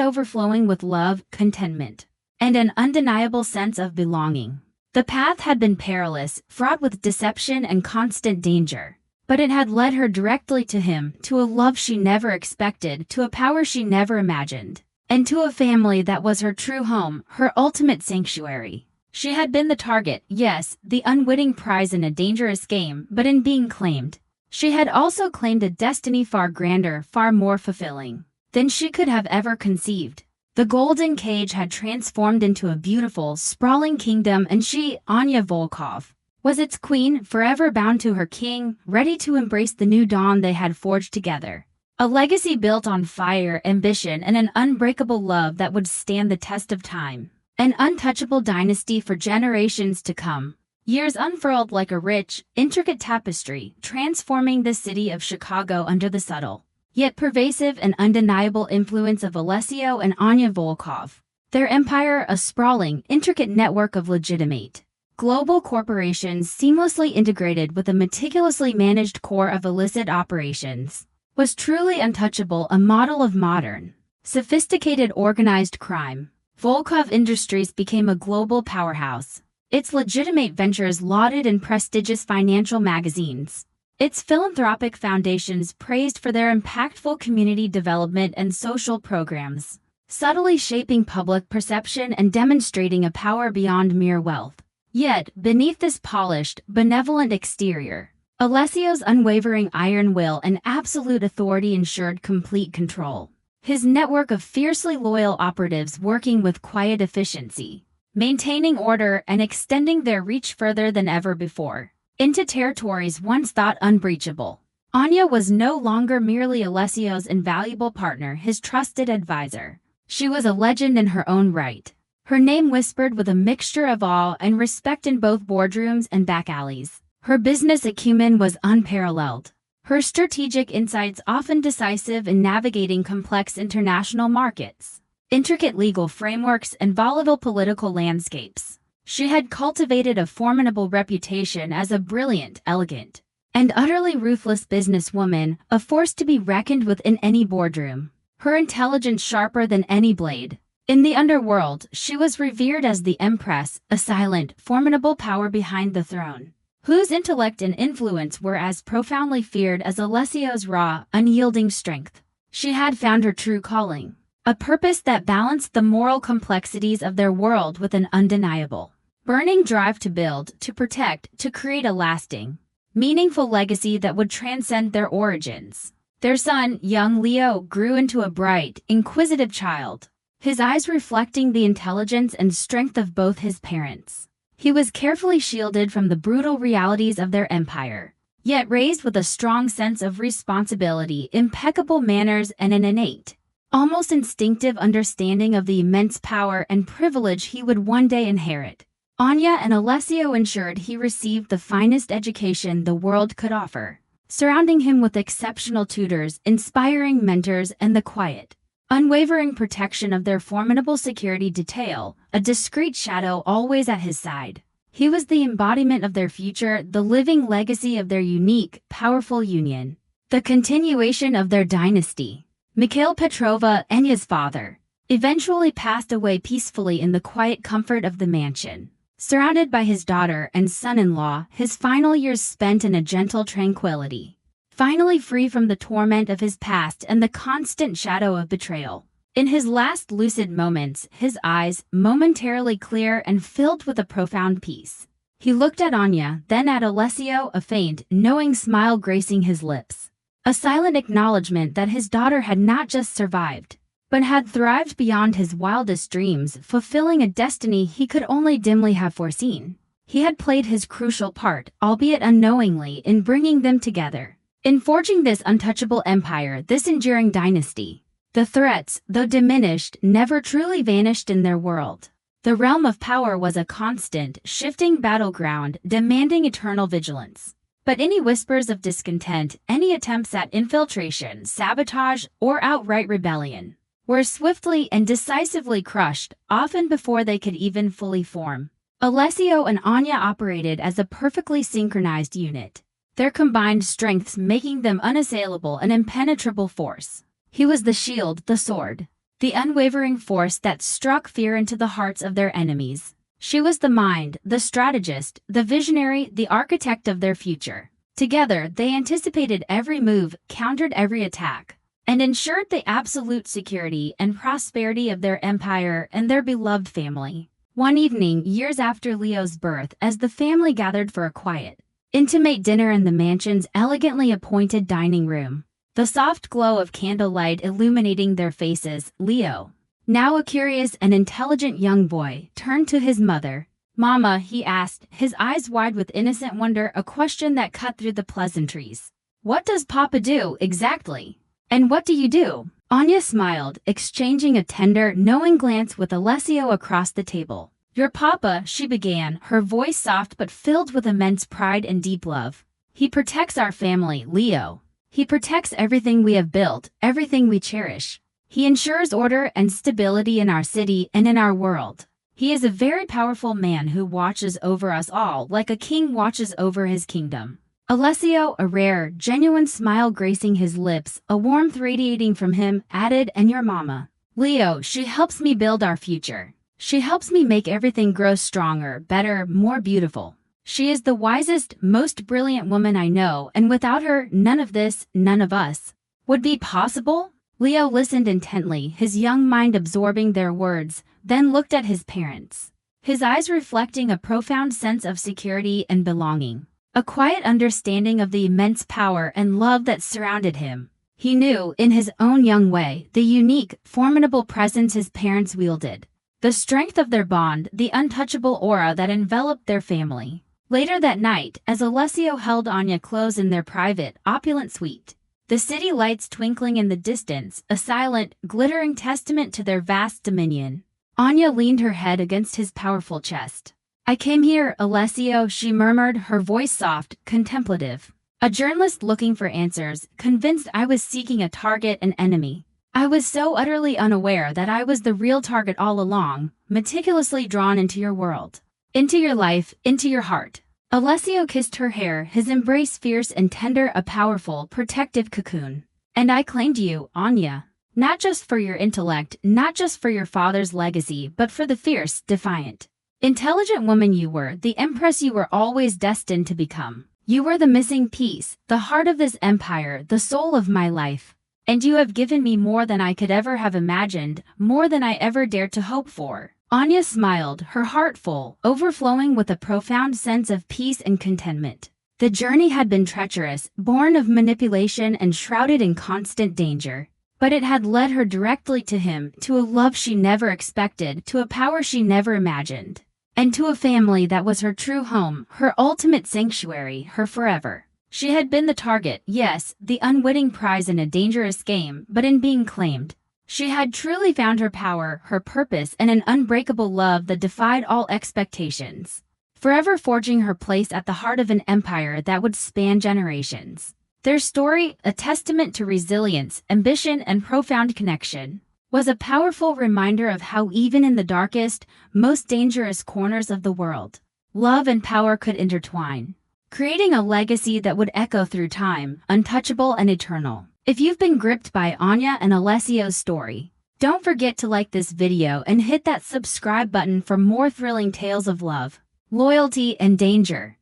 [SPEAKER 1] overflowing with love, contentment, and an undeniable sense of belonging. The path had been perilous, fraught with deception and constant danger. But it had led her directly to him, to a love she never expected, to a power she never imagined, and to a family that was her true home, her ultimate sanctuary. She had been the target, yes, the unwitting prize in a dangerous game, but in being claimed, she had also claimed a destiny far grander, far more fulfilling than she could have ever conceived. The golden cage had transformed into a beautiful, sprawling kingdom, and she, Anya Volkov, was its queen, forever bound to her king, ready to embrace the new dawn they had forged together. A legacy built on fire, ambition, and an unbreakable love that would stand the test of time. An untouchable dynasty for generations to come. Years unfurled like a rich, intricate tapestry, transforming the city of Chicago under the subtle, yet pervasive and undeniable influence of Alessio and Anya Volkov. Their empire, a sprawling, intricate network of legitimate, global corporations seamlessly integrated with a meticulously managed core of illicit operations, was truly untouchable, a model of modern, sophisticated organized crime. Volkov Industries became a global powerhouse, its legitimate ventures lauded in prestigious financial magazines, its philanthropic foundations praised for their impactful community development and social programs, subtly shaping public perception and demonstrating a power beyond mere wealth. Yet, beneath this polished, benevolent exterior, Alessio's unwavering iron will and absolute authority ensured complete control. His network of fiercely loyal operatives working with quiet efficiency, maintaining order and extending their reach further than ever before, into territories once thought unbreachable. Anya was no longer merely Alessio's invaluable partner, his trusted advisor. She was a legend in her own right. Her name whispered with a mixture of awe and respect in both boardrooms and back alleys. Her business acumen was unparalleled. Her strategic insights often decisive in navigating complex international markets, intricate legal frameworks, and volatile political landscapes. She had cultivated a formidable reputation as a brilliant, elegant, and utterly ruthless businesswoman, a force to be reckoned with in any boardroom. Her intelligence sharper than any blade. In the underworld, she was revered as the Empress, a silent, formidable power behind the throne, whose intellect and influence were as profoundly feared as Alessio's raw, unyielding strength. She had found her true calling, a purpose that balanced the moral complexities of their world with an undeniable, burning drive to build, to protect, to create a lasting, meaningful legacy that would transcend their origins. Their son, young Leo, grew into a bright, inquisitive child, his eyes reflecting the intelligence and strength of both his parents. He was carefully shielded from the brutal realities of their empire, yet raised with a strong sense of responsibility, impeccable manners, and an innate, almost instinctive understanding of the immense power and privilege he would one day inherit. Anya and Alessio ensured he received the finest education the world could offer, surrounding him with exceptional tutors, inspiring mentors, and the quiet, unwavering protection of their formidable security detail, a discreet shadow always at his side. He was the embodiment of their future, the living legacy of their unique, powerful union, the continuation of their dynasty. Mikhail Petrova, Anya's father, eventually passed away peacefully in the quiet comfort of the mansion, surrounded by his daughter and son-in-law, his final years spent in a gentle tranquility. Finally free from the torment of his past and the constant shadow of betrayal. In his last lucid moments, his eyes, momentarily clear and filled with a profound peace, he looked at Anya, then at Alessio, a faint, knowing smile gracing his lips. A silent acknowledgement that his daughter had not just survived, but had thrived beyond his wildest dreams, fulfilling a destiny he could only dimly have foreseen. He had played his crucial part, albeit unknowingly, in bringing them together, in forging this untouchable empire, this enduring dynasty. The threats, though diminished, never truly vanished in their world. The realm of power was a constant, shifting battleground, demanding eternal vigilance. But any whispers of discontent, any attempts at infiltration, sabotage, or outright rebellion, were swiftly and decisively crushed, often before they could even fully form. Alessio and Anya operated as a perfectly synchronized unit, their combined strengths making them unassailable, an impenetrable force. He was the shield, the sword, the unwavering force that struck fear into the hearts of their enemies. She was the mind, the strategist, the visionary, the architect of their future. Together, they anticipated every move, countered every attack, and ensured the absolute security and prosperity of their empire and their beloved family. One evening, years after Leo's birth, as the family gathered for a quiet, intimate dinner in the mansion's elegantly appointed dining room, the soft glow of candlelight illuminating their faces, Leo, now a curious and intelligent young boy, turned to his mother. "Mama," he asked, his eyes wide with innocent wonder, a question that cut through the pleasantries. "What does Papa do, exactly? And what do you do?" Anya smiled, exchanging a tender, knowing glance with Alessio across the table. "Your Papa," she began, her voice soft but filled with immense pride and deep love. "He protects our family, Leo. He protects everything we have built, everything we cherish. He ensures order and stability in our city and in our world. He is a very powerful man who watches over us all like a king watches over his kingdom." Alessio, a rare, genuine smile gracing his lips, a warmth radiating from him, added, "And your mama, Leo, she helps me build our future. She helps me make everything grow stronger, better, more beautiful. She is the wisest, most brilliant woman I know, and without her, none of this, none of us, would be possible." Leo listened intently, his young mind absorbing their words, then looked at his parents, his eyes reflecting a profound sense of security and belonging, a quiet understanding of the immense power and love that surrounded him. He knew, in his own young way, the unique, formidable presence his parents wielded, the strength of their bond, the untouchable aura that enveloped their family. Later that night, as Alessio held Anya close in their private, opulent suite, the city lights twinkling in the distance, a silent, glittering testament to their vast dominion, Anya leaned her head against his powerful chest. "I came here, Alessio," she murmured, her voice soft, contemplative. "A journalist looking for answers, convinced I was seeking a target, an enemy. I was so utterly unaware that I was the real target all along, meticulously drawn into your world, into your life, into your heart." Alessio kissed her hair, his embrace fierce and tender, a powerful, protective cocoon. "And I claimed you, Anya. Not just for your intellect, not just for your father's legacy, but for the fierce, defiant, intelligent woman you were, the empress you were always destined to become. You were the missing piece, the heart of this empire, the soul of my life. And you have given me more than I could ever have imagined, more than I ever dared to hope for." Anya smiled, her heart full, overflowing with a profound sense of peace and contentment. The journey had been treacherous, born of manipulation and shrouded in constant danger. But it had led her directly to him, to a love she never expected, to a power she never imagined, and to a family that was her true home, her ultimate sanctuary, her forever. She had been the target, yes, the unwitting prize in a dangerous game, but in being claimed, she had truly found her power, her purpose, and an unbreakable love that defied all expectations, forever forging her place at the heart of an empire that would span generations. Their story, a testament to resilience, ambition, and profound connection, was a powerful reminder of how even in the darkest, most dangerous corners of the world, love and power could intertwine, creating a legacy that would echo through time, untouchable and eternal. If you've been gripped by Anya and Alessio's story, don't forget to like this video and hit that subscribe button for more thrilling tales of love, loyalty, and danger.